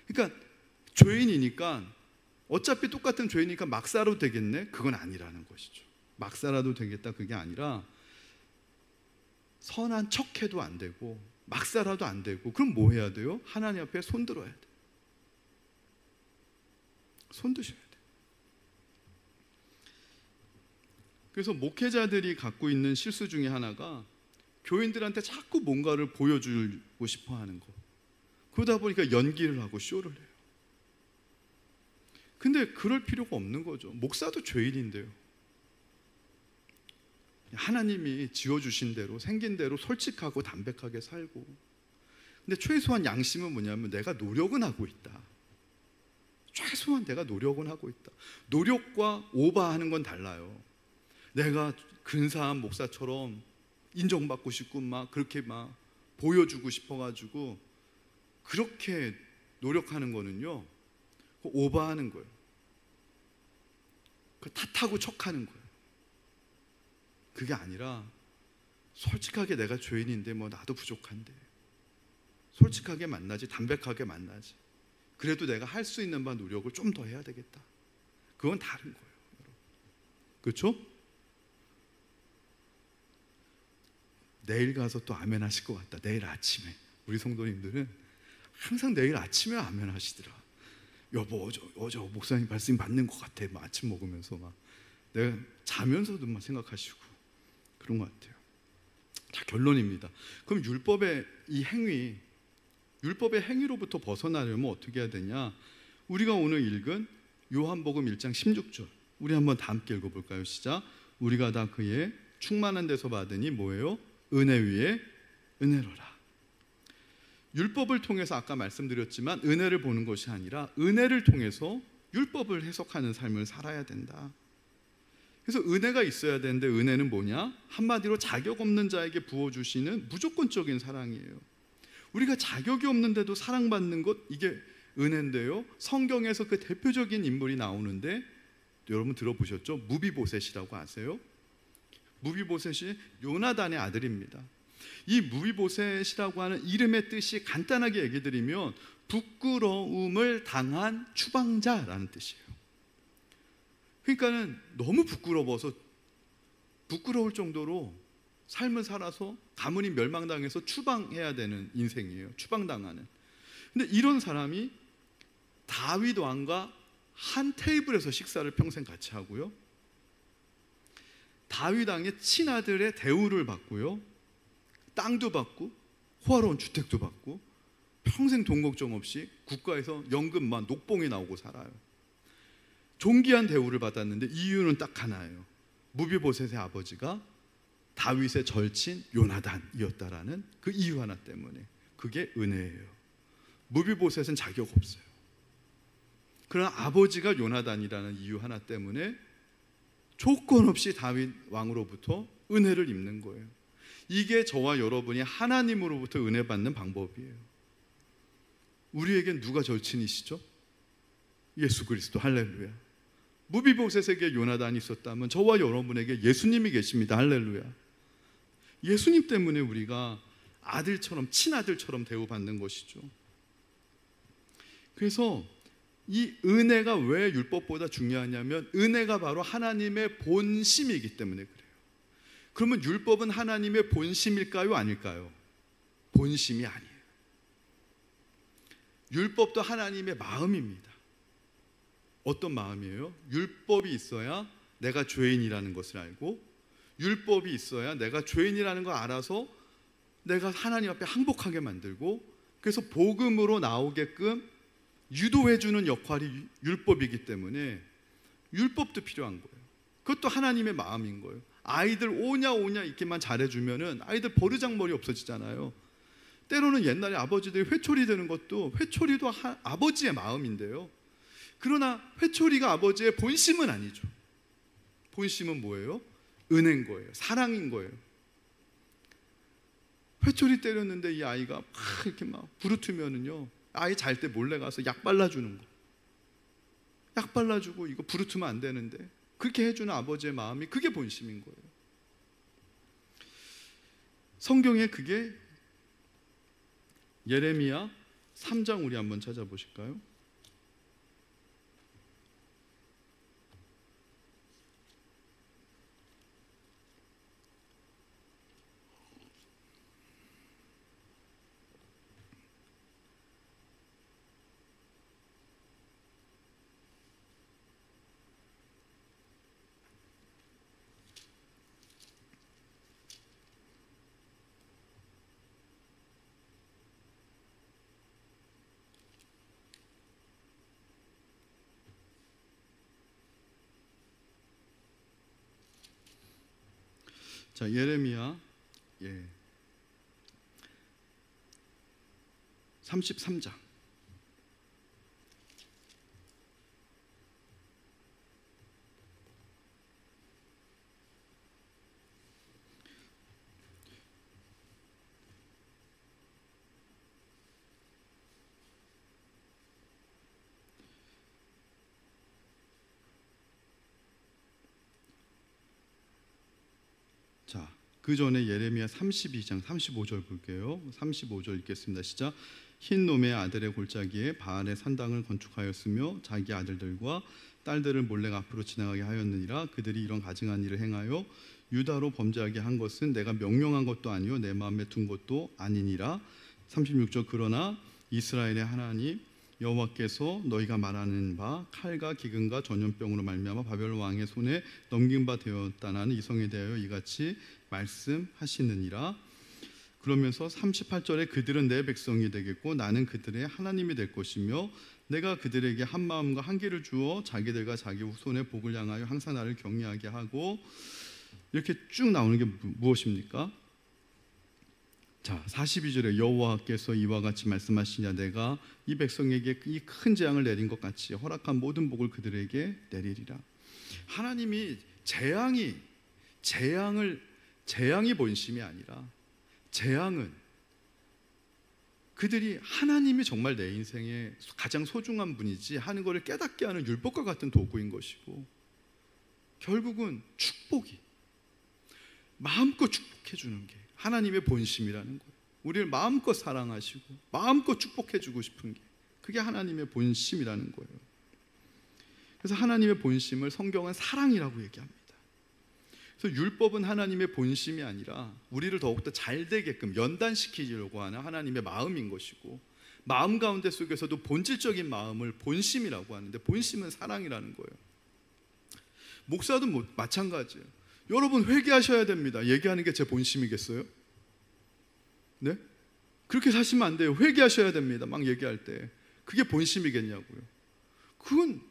그러니까 죄인이니까 어차피 똑같은 죄인이니까 막 살아도 되겠네? 그건 아니라는 것이죠. 막 살아도 되겠다 그게 아니라, 선한 척해도 안 되고 막 살아도 안 되고, 그럼 뭐 해야 돼요? 하나님 앞에 손 들어야 돼. 손 드셔야 돼. 그래서 목회자들이 갖고 있는 실수 중에 하나가 교인들한테 자꾸 뭔가를 보여주고 싶어 하는 거. 그러다 보니까 연기를 하고 쇼를 해요. 근데 그럴 필요가 없는 거죠. 목사도 죄인인데요. 하나님이 지어주신 대로 생긴 대로 솔직하고 담백하게 살고, 근데 최소한 양심은 뭐냐면 내가 노력은 하고 있다. 최소한 내가 노력은 하고 있다. 노력과 오바하는 건 달라요. 내가 근사한 목사처럼 인정받고 싶고 막 그렇게 막 보여주고 싶어가지고 그렇게 노력하는 거는요, 오바하는 거예요. 탓하고 척하는 거예요. 그게 아니라 솔직하게 내가 죄인인데 뭐 나도 부족한데 솔직하게 만나지, 담백하게 만나지. 그래도 내가 할 수 있는 바 노력을 좀 더 해야 되겠다. 그건 다른 거예요, 여러분. 그렇죠? 내일 가서 또 아멘 하실 것 같다. 내일 아침에. 우리 성도님들은 항상 내일 아침에 아멘 하시더라. 여보 어제 목사님 말씀 받는 것 같아. 막 아침 먹으면서 막 내가 자면서도 막 생각하시고 그런 것 같아요. 자, 결론입니다. 그럼 율법의 이 행위, 율법의 행위로부터 벗어나려면 어떻게 해야 되냐? 우리가 오늘 읽은 요한복음 1장 16절 우리 한번 다 함께 읽어볼까요? 시작. 우리가 다 그의 충만한 데서 받으니 뭐예요? 은혜 위에 은혜로라. 율법을 통해서 아까 말씀드렸지만 은혜를 보는 것이 아니라 은혜를 통해서 율법을 해석하는 삶을 살아야 된다. 그래서 은혜가 있어야 되는데, 은혜는 뭐냐? 한마디로 자격 없는 자에게 부어주시는 무조건적인 사랑이에요. 우리가 자격이 없는데도 사랑받는 것, 이게 은혜인데요, 성경에서 그 대표적인 인물이 나오는데 여러분 들어보셨죠? 무비보셋이라고 아세요? 무비보셋이 요나단의 아들입니다. 이 무비보셋이라고 하는 이름의 뜻이 간단하게 얘기 드리면 부끄러움을 당한 추방자라는 뜻이에요. 그러니까는 너무 부끄러워서, 부끄러울 정도로 삶을 살아서 가문이 멸망당해서 추방해야 되는 인생이에요. 추방당하는. 근데 이런 사람이 다윗 왕과 한 테이블에서 식사를 평생 같이 하고요, 다윗 왕의 친아들의 대우를 받고요, 땅도 받고 호화로운 주택도 받고 평생 돈 걱정 없이 국가에서 연금만 녹봉이 나오고 살아요. 존귀한 대우를 받았는데 이유는 딱 하나예요. 무비보셋의 아버지가 다윗의 절친 요나단이었다라는 그 이유 하나 때문에. 그게 은혜예요. 무비보셋은 자격 없어요. 그러나 아버지가 요나단이라는 이유 하나 때문에 조건 없이 다윗 왕으로부터 은혜를 입는 거예요. 이게 저와 여러분이 하나님으로부터 은혜 받는 방법이에요. 우리에겐 누가 절친이시죠? 예수 그리스도. 할렐루야. 무비보셋에게 요나단이 있었다면 저와 여러분에게 예수님이 계십니다. 할렐루야. 예수님 때문에 우리가 아들처럼, 친아들처럼 대우받는 것이죠. 그래서 이 은혜가 왜 율법보다 중요하냐면 은혜가 바로 하나님의 본심이기 때문에 그래요. 그러면 율법은 하나님의 본심일까요? 아닐까요? 본심이 아니에요. 율법도 하나님의 마음입니다. 어떤 마음이에요? 율법이 있어야 내가 죄인이라는 것을 알고, 율법이 있어야 내가 죄인이라는 걸 알아서 내가 하나님 앞에 항복하게 만들고, 그래서 복음으로 나오게끔 유도해주는 역할이 율법이기 때문에 율법도 필요한 거예요. 그것도 하나님의 마음인 거예요. 아이들 오냐 이렇게만 잘해주면은 아이들 버르장머리 없어지잖아요. 때로는 옛날에 아버지들이 회초리 드는 것도, 회초리도 아버지의 마음인데요, 그러나 회초리가 아버지의 본심은 아니죠. 본심은 뭐예요? 은혜인 거예요. 사랑인 거예요. 회초리 때렸는데 이 아이가 막 이렇게 막 부르트면은요, 아이 잘 때 몰래 가서 약 발라주는 거. 약 발라주고 이거 부르트면 안 되는데 그렇게 해주는 아버지의 마음이, 그게 본심인 거예요. 성경에 그게 예레미야 3장 우리 한번 찾아보실까요? 자, 예레미야 33장. 자, 그 전에 예레미야 32장 35절 볼게요. 35절 읽겠습니다. 시작. 흰 놈의 아들의 골짜기에 바알의 산당을 건축하였으며 자기 아들들과 딸들을 몰래 앞으로 지나가게 하였느니라. 그들이 이런 가증한 일을 행하여 유다로 범죄하게 한 것은 내가 명령한 것도 아니요 내 마음에 둔 것도 아니니라. 36절. 그러나 이스라엘의 하나님 여호와께서 너희가 말하는 바 칼과 기근과 전염병으로 말미암아 바벨론 왕의 손에 넘긴 바 되었다는 이 성에 대하여 이같이 말씀하시느니라. 그러면서 38절에 그들은 내 백성이 되겠고 나는 그들의 하나님이 될 것이며 내가 그들에게 한 마음과 한 길을 주어 자기들과 자기 후손의 복을 향하여 항상 나를 경외하게 하고, 이렇게 쭉 나오는 게 무엇입니까? 자, 42절에 여호와께서 이와 같이 말씀하시냐 제가 이 백성에게 이 큰 재앙을 내린 것 같이 허락한 모든 복을 그들에게 내리리라. 하나님이 재앙이 본심이 아니라 재앙은 그들이 하나님이 정말 내 인생의 가장 소중한 분이지 하는 것을 깨닫게 하는 율법과 같은 도구인 것이고, 결국은 축복이 마음껏 축복해 주는 게 하나님의 본심이라는 거예요. 우리를 마음껏 사랑하시고 마음껏 축복해 주고 싶은 게 그게 하나님의 본심이라는 거예요. 그래서 하나님의 본심을 성경은 사랑이라고 얘기합니다. 그래서 율법은 하나님의 본심이 아니라 우리를 더욱더 잘 되게끔 연단시키려고 하는 하나님의 마음인 것이고, 마음 가운데 속에서도 본질적인 마음을 본심이라고 하는데 본심은 사랑이라는 거예요. 목사도 마찬가지예요. 여러분 회개하셔야 됩니다. 얘기하는 게 제 본심이겠어요? 네? 그렇게 사시면 안 돼요. 회개하셔야 됩니다. 막 얘기할 때 그게 본심이겠냐고요. 그건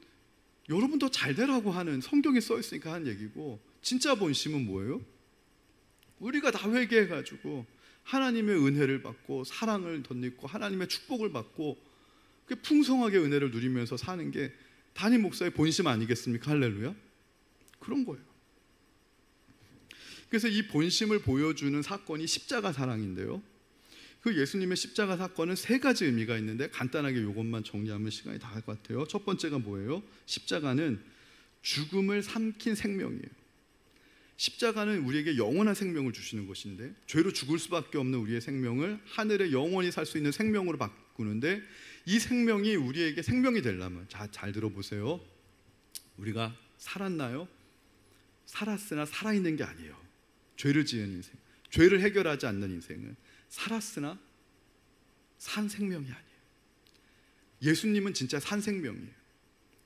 여러분 더 잘 되라고 하는, 성경에 써 있으니까 하는 얘기고, 진짜 본심은 뭐예요? 우리가 다 회개해가지고 하나님의 은혜를 받고 사랑을 덧입고 하나님의 축복을 받고 풍성하게 은혜를 누리면서 사는 게 담임 목사의 본심 아니겠습니까? 할렐루야. 그런 거예요. 그래서 이 본심을 보여주는 사건이 십자가 사랑인데요, 그 예수님의 십자가 사건은 세 가지 의미가 있는데 간단하게 이것만 정리하면 시간이 다 갈 것 같아요. 첫 번째가 뭐예요? 십자가는 죽음을 삼킨 생명이에요. 십자가는 우리에게 영원한 생명을 주시는 것인데, 죄로 죽을 수밖에 없는 우리의 생명을 하늘에 영원히 살 수 있는 생명으로 바꾸는데, 이 생명이 우리에게 생명이 되려면, 잘 들어보세요. 우리가 살았나요? 살았으나 살아있는 게 아니에요. 죄를 지은 인생, 죄를 해결하지 않는 인생은 살았으나 산 생명이 아니에요. 예수님은 진짜 산 생명이에요.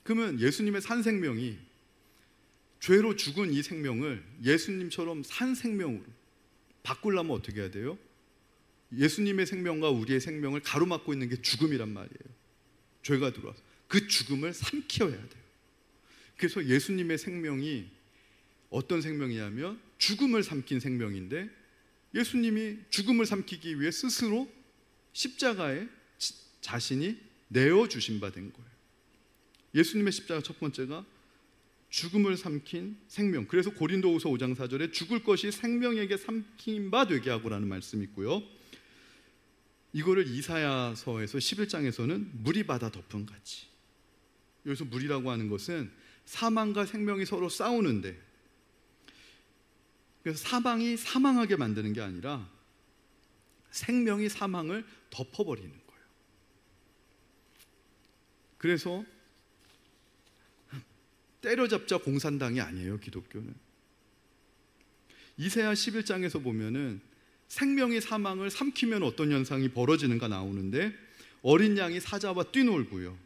그러면 예수님의 산 생명이 죄로 죽은 이 생명을 예수님처럼 산 생명으로 바꾸려면 어떻게 해야 돼요? 예수님의 생명과 우리의 생명을 가로막고 있는 게 죽음이란 말이에요. 죄가 들어와서 그 죽음을 삼켜야 돼요. 그래서 예수님의 생명이 어떤 생명이냐면 죽음을 삼킨 생명인데, 예수님이 죽음을 삼키기 위해 스스로 십자가에 자신이 내어주신 바 된 거예요. 예수님의 십자가 첫 번째가 죽음을 삼킨 생명. 그래서 고린도후서 5장 4절에 죽을 것이 생명에게 삼킨 바 되게 하고라는 말씀이 있고요, 이거를 이사야서에서 11장에서는 물이 받아 덮은 같이, 여기서 물이라고 하는 것은 사망과 생명이 서로 싸우는데, 그래서 사망이 사망하게 만드는 게 아니라 생명이 사망을 덮어버리는 거예요. 그래서 때려잡자 공산당이 아니에요, 기독교는. 이사야 11장에서 보면은 생명이 사망을 삼키면 어떤 현상이 벌어지는가 나오는데, 어린 양이 사자와 뛰놀고요,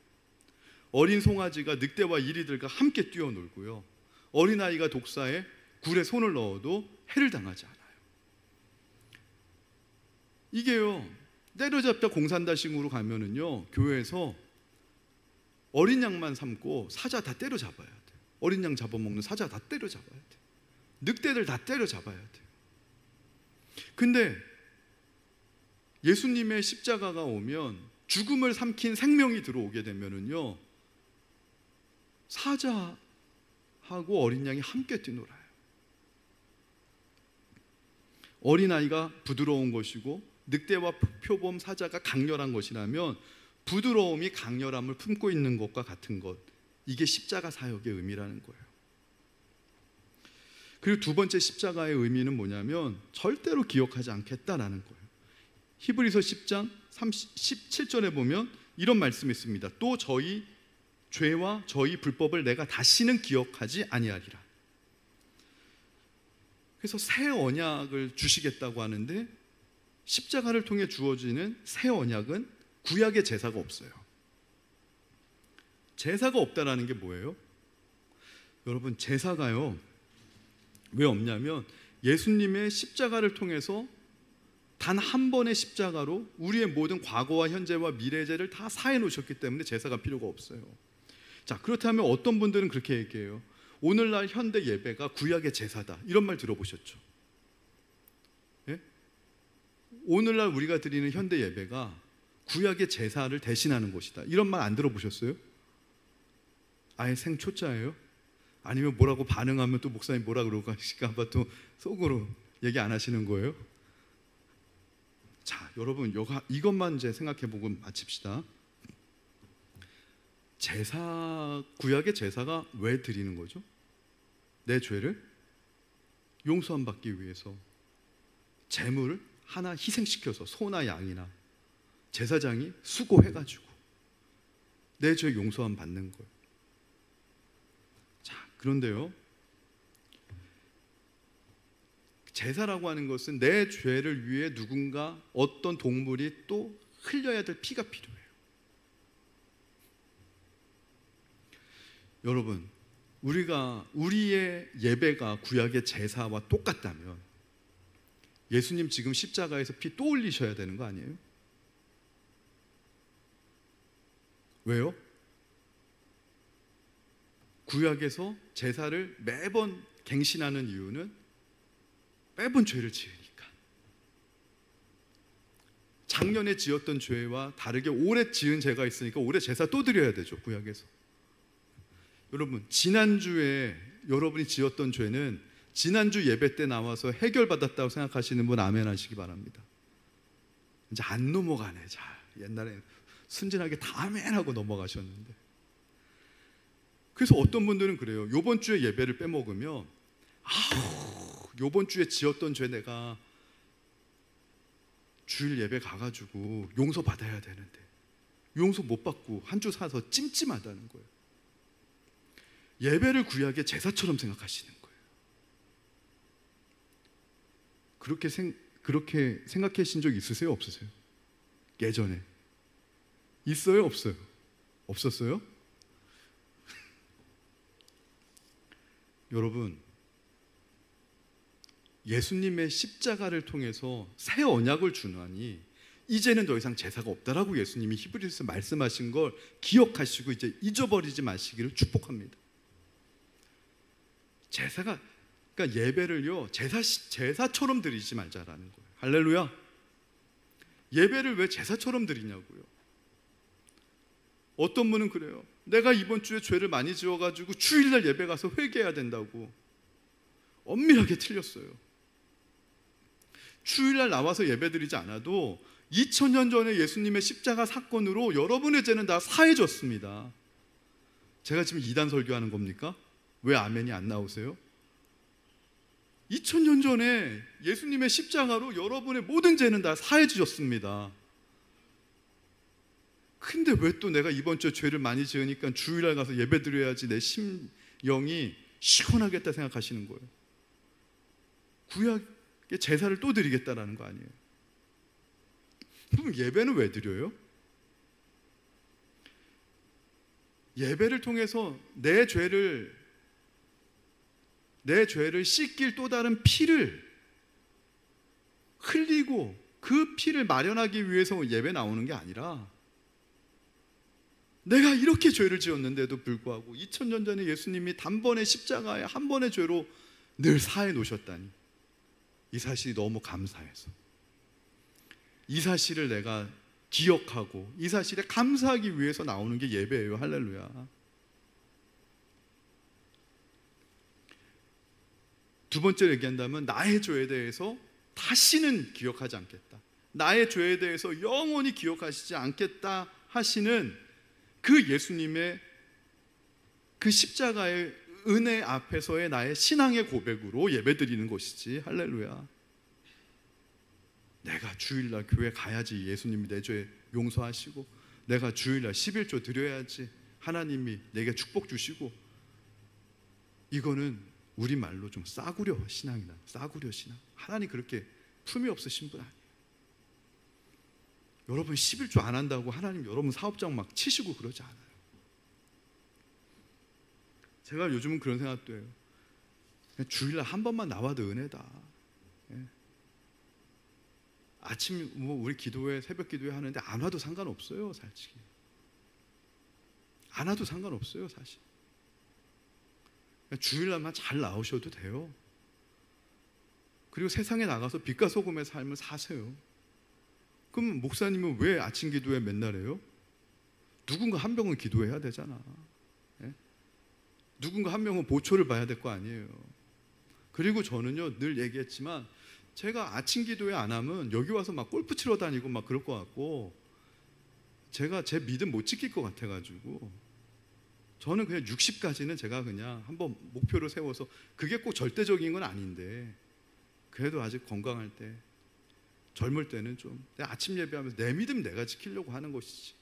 어린 송아지가 늑대와 이리들과 함께 뛰어놀고요, 어린아이가 독사에 굴에 손을 넣어도 해를 당하지 않아요. 이게요, 때려잡자 공산당식으로 가면은요, 교회에서 어린 양만 삼고 사자 다 때려잡아야 돼요. 어린 양 잡아먹는 사자 다 때려잡아야 돼요. 늑대들 다 때려잡아야 돼요. 근데 예수님의 십자가가 오면, 죽음을 삼킨 생명이 들어오게 되면은요, 사자하고 어린 양이 함께 뛰놀아요. 어린아이가 부드러운 것이고 늑대와 표범 사자가 강렬한 것이라면 부드러움이 강렬함을 품고 있는 것과 같은 것, 이게 십자가 사역의 의미라는 거예요. 그리고 두 번째 십자가의 의미는 뭐냐면 절대로 기억하지 않겠다라는 거예요. 히브리서 10장 17절에 보면 이런 말씀이 있습니다. 또 저희 죄와 저희 불법을 내가 다시는 기억하지 아니하리라. 그래서 새 언약을 주시겠다고 하는데, 십자가를 통해 주어지는 새 언약은 구약의 제사가 없어요. 제사가 없다라는 게 뭐예요? 여러분, 제사가요 왜 없냐면 예수님의 십자가를 통해서 단 한 번의 십자가로 우리의 모든 과거와 현재와 미래의 죄를 다 사해 놓으셨기 때문에 제사가 필요가 없어요. 자, 그렇다면 어떤 분들은 그렇게 얘기해요. 오늘날 현대 예배가 구약의 제사다, 이런 말 들어보셨죠? 예? 오늘날 우리가 드리는 현대 예배가 구약의 제사를 대신하는 것이다, 이런 말 안 들어보셨어요? 아예 생초짜예요? 아니면 뭐라고 반응하면 또 목사님 뭐라 그러고 하실까 봐 또 속으로 얘기 안 하시는 거예요? 자, 여러분 이것만 이제 생각해보고 마칩시다. 제사, 구약의 제사가 왜 드리는 거죠? 내 죄를 용서함 받기 위해서 제물을 하나 희생시켜서 소나 양이나 제사장이 수고해가지고 내 죄 용서함 받는 거예요. 자, 그런데요, 제사라고 하는 것은 내 죄를 위해 누군가, 어떤 동물이 또 흘려야 될 피가 필요해요. 여러분, 우리의 예배가 구약의 제사와 똑같다면 예수님 지금 십자가에서 피 또 흘리셔야 되는 거 아니에요? 왜요? 구약에서 제사를 매번 갱신하는 이유는 매번 죄를 지으니까. 작년에 지었던 죄와 다르게 올해 지은 죄가 있으니까 올해 제사 또 드려야 되죠, 구약에서. 여러분, 지난주에 여러분이 지었던 죄는 지난주 예배 때 나와서 해결받았다고 생각하시는 분 아멘 하시기 바랍니다. 이제 안 넘어가네. 자, 옛날에 순진하게 다 아멘 하고 넘어가셨는데. 그래서 어떤 분들은 그래요. 요번 주에 예배를 빼먹으면 요번 주에 지었던 죄 내가 주일 예배 가가지고 용서 받아야 되는데 용서 못 받고 한 주 사서 찜찜하다는 거예요. 예배를 구약의 제사처럼 생각하시는 거예요. 그렇게 생각하신 적 있으세요? 없으세요? 예전에 있어요? 없어요? 없었어요? 여러분, 예수님의 십자가를 통해서 새 언약을 주나니 이제는 더 이상 제사가 없다라고 예수님이 히브리서에서 말씀하신 걸 기억하시고 이제 잊어버리지 마시기를 축복합니다. 제사가, 그러니까 예배를요 제사처럼 드리지 말자라는 거예요. 할렐루야. 예배를 왜 제사처럼 드리냐고요. 어떤 분은 그래요. 내가 이번 주에 죄를 많이 지어가지고 주일날 예배 가서 회개해야 된다고. 엄밀하게 틀렸어요. 주일날 나와서 예배드리지 않아도 2000년 전에 예수님의 십자가 사건으로 여러분의 죄는 다 사해졌습니다. 제가 지금 이단 설교하는 겁니까? 왜 아멘이 안 나오세요? 2000년 전에 예수님의 십자가로 여러분의 모든 죄는 다 사해지셨습니다. 근데 왜 또 내가 이번 주에 죄를 많이 지으니까 주일날 가서 예배드려야지 내 심령이 시원하겠다 생각하시는 거예요. 구약의 제사를 또 드리겠다라는 거 아니에요. 그럼 예배는 왜 드려요? 예배를 통해서 내 죄를 씻길 또 다른 피를 흘리고 그 피를 마련하기 위해서 예배 나오는 게 아니라, 내가 이렇게 죄를 지었는데도 불구하고 2000년 전에 예수님이 단번에 십자가에 한 번의 죄로 늘 사해 놓으셨다니, 이 사실이 너무 감사해서, 이 사실을 내가 기억하고 이 사실에 감사하기 위해서 나오는 게 예배예요. 할렐루야. 두 번째로 얘기한다면, 나의 죄에 대해서 다시는 기억하지 않겠다, 나의 죄에 대해서 영원히 기억하시지 않겠다 하시는 그 예수님의 그 십자가의 은혜 앞에서의 나의 신앙의 고백으로 예배드리는 것이지. 할렐루야. 내가 주일날 교회 가야지 예수님이 내 죄 용서하시고, 내가 주일날 11조 드려야지 하나님이 내게 축복 주시고, 이거는 우리말로 좀 싸구려 신앙이다. 싸구려 신앙. 하나님 그렇게 품이 없으신 분 아니에요. 여러분 11조 안 한다고 하나님 여러분 사업장 막 치시고 그러지 않아요. 제가 요즘은 그런 생각도 해요. 그냥 주일날 한 번만 나와도 은혜다. 예. 아침 우리 기도회, 새벽 기도회 하는데 안 와도 상관없어요. 솔직히 안 와도 상관없어요. 사실 주일날만 잘 나오셔도 돼요. 그리고 세상에 나가서 빛과 소금의 삶을 사세요. 그럼 목사님은 왜 아침 기도회 맨날 해요? 누군가 한 명은 기도해야 되잖아. 예? 누군가 한 명은 보초를 봐야 될 거 아니에요. 그리고 저는요 늘 얘기했지만, 제가 아침 기도회 안 하면 여기 와서 막 골프 치러 다니고 막 그럴 것 같고, 제가 제 믿음 못 지킬 것 같아가지고 저는 그냥 60까지는 제가 그냥 한번 목표를 세워서, 그게 꼭 절대적인 건 아닌데 그래도 아직 건강할 때, 젊을 때는 좀 아침 예배하면서 내 믿음 내가 지키려고 하는 것이지.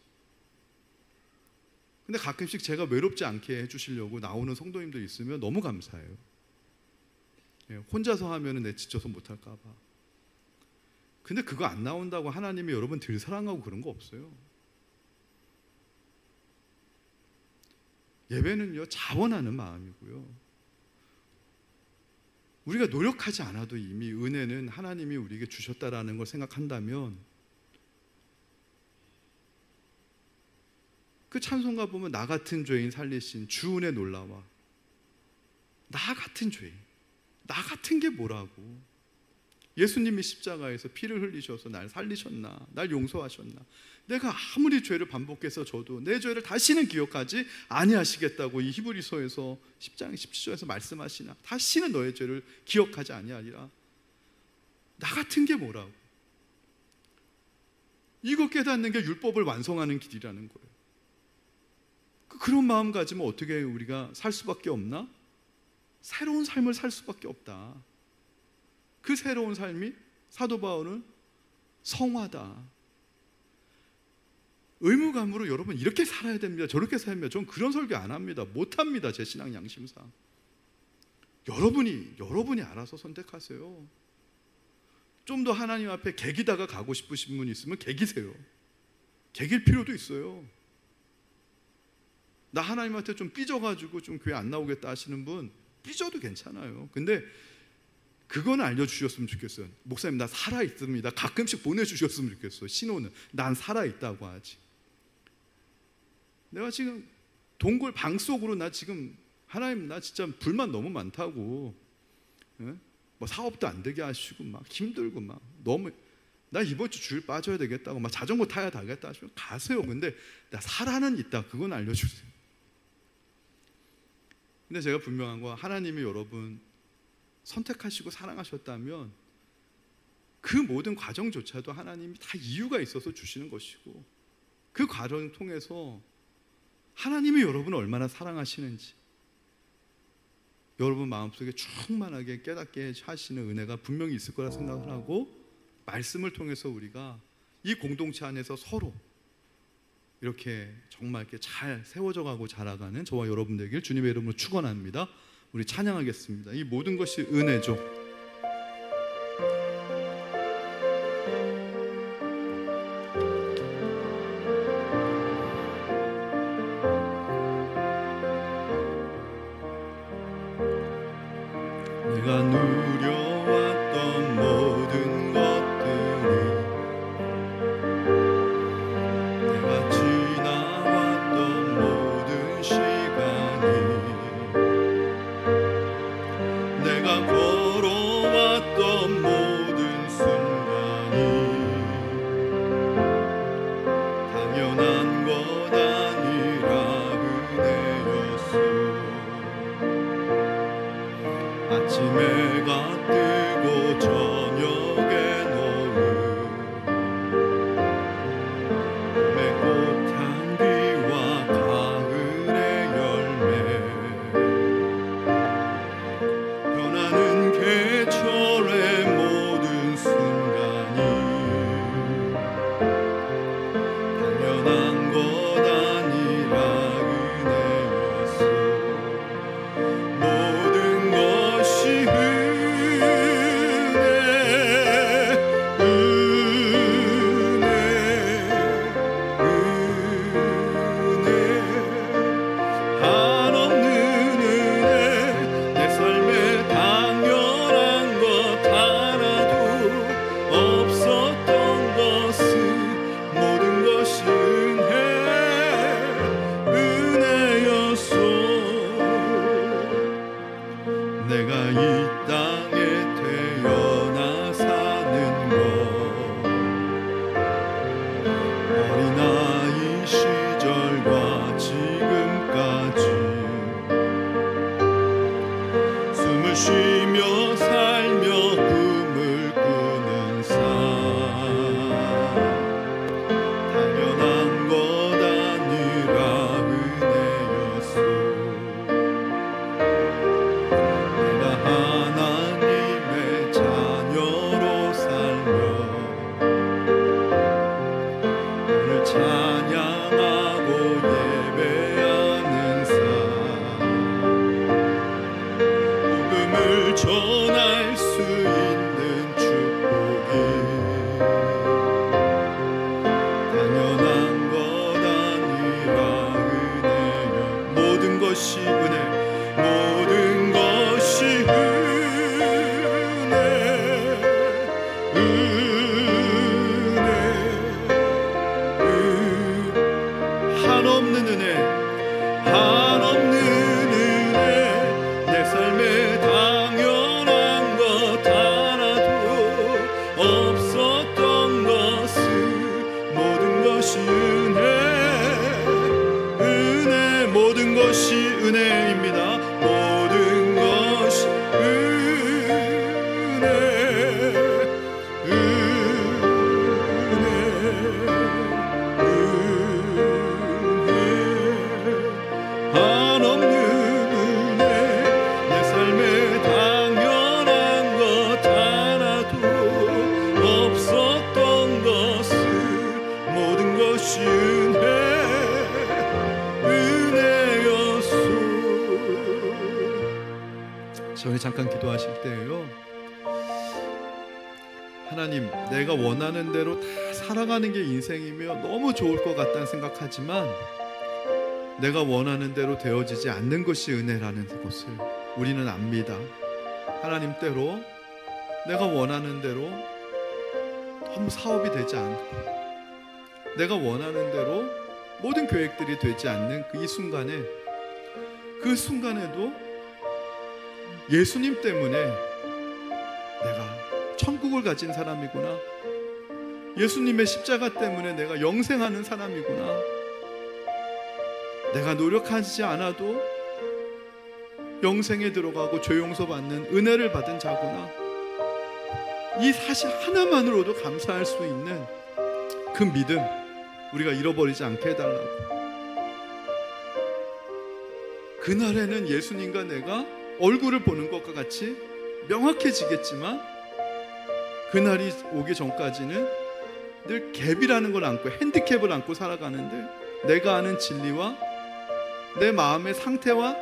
근데 가끔씩 제가 외롭지 않게 해주시려고 나오는 성도님들 있으면 너무 감사해요. 혼자서 하면 내 지쳐서 못할까 봐. 근데 그거 안 나온다고 하나님이 여러분 덜 사랑하고 그런 거 없어요. 예배는요, 자원하는 마음이고요, 우리가 노력하지 않아도 이미 은혜는 하나님이 우리에게 주셨다라는 걸 생각한다면, 그 찬송가 보면 나 같은 죄인 살리신 주 은혜 놀라와. 나 같은 죄인, 나 같은 게 뭐라고. 예수님이 십자가에서 피를 흘리셔서 날 살리셨나, 날 용서하셨나. 내가 아무리 죄를 반복해서 져도 내 죄를 다시는 기억하지 아니하시겠다고 이 히브리서에서 10장 17절에서 말씀하시나. 다시는 너의 죄를 기억하지 아니하리라. 나 같은 게 뭐라고. 이거 깨닫는 게 율법을 완성하는 길이라는 거예요. 그런 마음 가지면 어떻게 우리가 살 수밖에 없나? 새로운 삶을 살 수밖에 없다. 그 새로운 삶이 사도 바울은 성화다. 의무감으로 여러분 이렇게 살아야 됩니다, 저렇게 살아야 됩니다, 전 그런 설교 안 합니다. 못합니다, 제 신앙 양심상. 여러분이 알아서 선택하세요. 좀 더 하나님 앞에 개기다가 가고 싶으신 분 있으면 개기세요. 개길 필요도 있어요. 나 하나님한테 좀 삐져가지고 좀 교회 안 나오겠다 하시는 분, 삐져도 괜찮아요. 근데 그건 알려주셨으면 좋겠어요. 목사님, 나 살아있습니다. 가끔씩 보내주셨으면 좋겠어요. 신호는 난 살아있다고 하지. 내가 지금 동굴 방 속으로, 나 지금 하나님 나 진짜 불만 너무 많다고, 뭐 사업도 안 되게 하시고 막 힘들고 막 너무, 나 이번 주 주일 빠져야 되겠다고 막 자전거 타야 되겠다 하시면 가세요. 근데 나 살아는 있다, 그건 알려주세요. 근데 제가 분명한 거, 하나님이 여러분 선택하시고 사랑하셨다면 그 모든 과정조차도 하나님이 다 이유가 있어서 주시는 것이고, 그 과정을 통해서 하나님이 여러분을 얼마나 사랑하시는지 여러분 마음속에 충만하게 깨닫게 하시는 은혜가 분명히 있을 거라 생각을 하고, 말씀을 통해서 우리가 이 공동체 안에서 서로 이렇게 정말 이렇게 잘 세워져 가고 자라가는 저와 여러분 되길 주님의 이름으로 축원합니다. 우리 찬양하겠습니다. 이 모든 것이 은혜죠. 내가 누려왔던 모든 것들이, 내가 지나왔던 모든 시간이, 내가 걸어왔던 모든 순간이 당연한 것 아니라 은혜였어. 아침에 해가 뜨고 저녁에 노을, 봄의 꽃향기와 가을의 열매, 변하는 계절의 모든 순간이 당연한 것 아니라 은혜였어. 모든 것이 내가 이 땅에 태어나 사는 것, 어린아이 시절과 지금까지 숨을 쉬며 살며 꿈을 꾸는 삶, 당연한 것 아니라 은혜였어. 것이 은혜, 모든 것이 은혜, 한없는 은혜, 한없는 은혜. 내 삶에 당연한 것 하나도 없었던 것은 모든 것이 은혜, 은혜, 모든 것이 은혜입니다. 모든 것이 은혜, 한없는 은혜. 내 삶에 당연한 것 하나도 없었던 것은 모든 것이 은혜였소. 저희 잠깐 기도하실 때예요, 하나님, 내가 원하는 대로 다 살아가는 게 인생이며 너무 좋을 것 같다는 생각하지만 내가 원하는 대로 되어지지 않는 것이 은혜라는 것을 우리는 압니다. 하나님, 때로 내가 원하는 대로 너무 사업이 되지 않고 내가 원하는 대로 모든 계획들이 되지 않는 그 순간에, 그 순간에도 예수님 때문에 내가 천국을 가진 사람이구나, 예수님의 십자가 때문에 내가 영생하는 사람이구나, 내가 노력하지 않아도 영생에 들어가고 죄 용서받는 은혜를 받은 자구나, 이 사실 하나만으로도 감사할 수 있는 그 믿음 우리가 잃어버리지 않게 해달라고. 그날에는 예수님과 내가 얼굴을 보는 것과 같이 명확해지겠지만 그날이 오기 전까지는 늘 갭이라는 걸 안고, 핸디캡을 안고 살아가는데, 내가 아는 진리와 내 마음의 상태와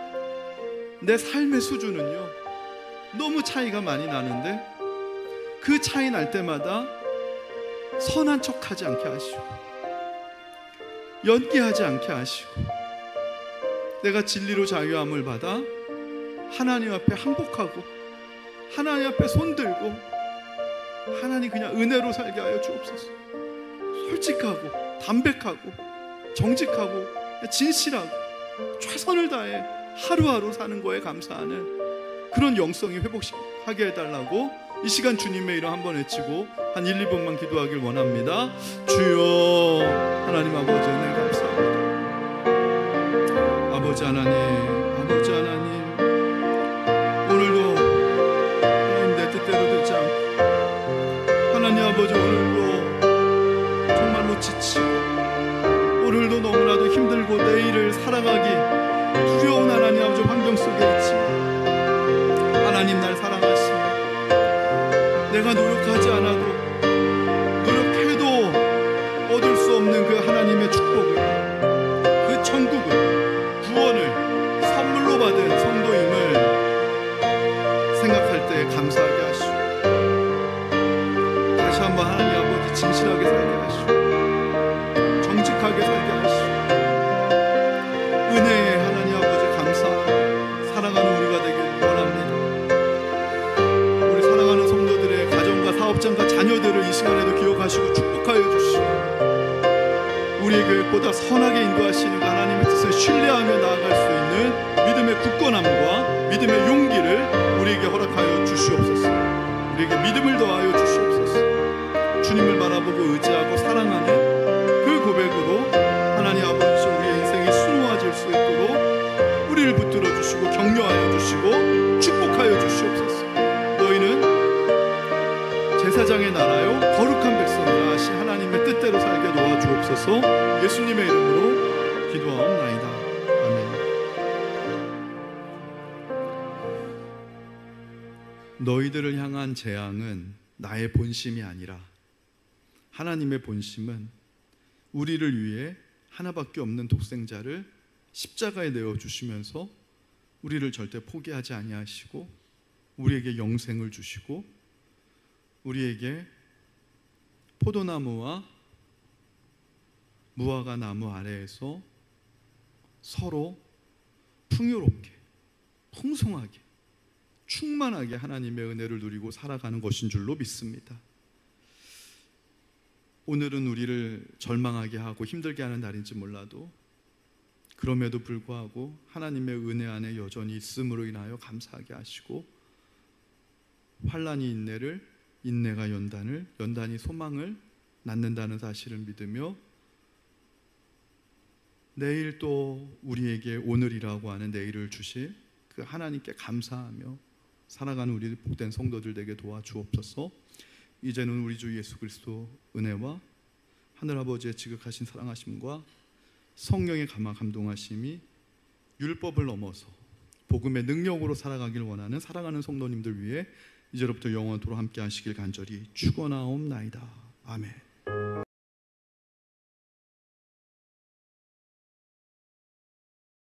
내 삶의 수준은요 너무 차이가 많이 나는데, 그 차이 날 때마다 선한 척하지 않게 하시고 연기하지 않게 하시고, 내가 진리로 자유함을 받아 하나님 앞에 항복하고 하나님 앞에 손들고 하나님 그냥 은혜로 살게 하여 주옵소서. 솔직하고 담백하고 정직하고 진실하고 최선을 다해 하루하루 사는 거에 감사하는 그런 영성이 회복하게 해달라고 이 시간 주님의 이름 한번 외치고 한 1, 2분만 기도하길 원합니다. 주여, 하나님 아버지 은혜 감사합니다. 아버지 하나님, 아버지 하나님, 오늘도 하나님 내 뜻대로 되지 않고 하나님 아버지 오늘도 정말로 지치고 오늘도 너무나도 힘들고 내일을 살아가기 두려운 하나님 아버지 환경 속에 있지만 하나님 날 사랑하시며 내가 노력하지 않아도 노력해도 얻을 수 없는 그 하나님의 축복을, 그 천국을, 구원을 선물로 받은 성도임을 생각할 때 감사하게 하시고 다시 한번 하나님 아버지 진실하게 살게 하시고 정직하게 살게 하시고 은혜의 하나님 아버지 감사하고 살아가는 우리가 되길 원합니다. 우리 사랑하는 성도들의 가정과 사업장과 자녀들을 이 시간에도 기억하시고 축복하여 주시고 우리의 계획보다 선하게 인도하시는 그 하나님의 뜻을 신뢰하며 나아갈 수 있는 믿음의 굳건함과 믿음의 용기를 우리에게 허락하여 주시옵소서. 우리에게 믿음을 더하여 주시옵소서. 주님을 바라보고 의지하고 사랑하는 그 고백으로 하나님 아버지 우리의 인생이 수놓아질 수 있도록 우리를 붙들어 주시고 격려하여 주시고 축복하여 주시옵소서. 너희는 제사장의 나라요 거룩한 백성이라 하신 하나님의 뜻대로 살게 도와주옵소서. 예수님의 이름으로 기도하옵나이다. 아멘. 너희들을 향한 재앙은 나의 본심이 아니라 하나님의 본심은 우리를 위해 하나밖에 없는 독생자를 십자가에 내어주시면서 우리를 절대 포기하지 아니하시고 우리에게 영생을 주시고 우리에게 포도나무와 무화과 나무 아래에서 서로 풍요롭게, 풍성하게, 충만하게 하나님의 은혜를 누리고 살아가는 것인 줄로 믿습니다. 오늘은 우리를 절망하게 하고 힘들게 하는 날인지 몰라도 그럼에도 불구하고 하나님의 은혜 안에 여전히 있음으로 인하여 감사하게 하시고, 환난이 인내를, 인내가 연단을, 연단이 소망을 낳는다는 사실을 믿으며 내일 또 우리에게 오늘이라고 하는 내일을 주실 그 하나님께 감사하며 살아가는 우리 복된 성도들 되게 도와주옵소서. 이제는 우리 주 예수 그리스도 은혜와 하늘아버지의 지극하신 사랑하심과 성령의 감동하심이 율법을 넘어서 복음의 능력으로 살아가길 원하는 사랑하는 성도님들 위해 이제로부터 영원토록 함께 하시길 간절히 축원하옵나이다. 아멘.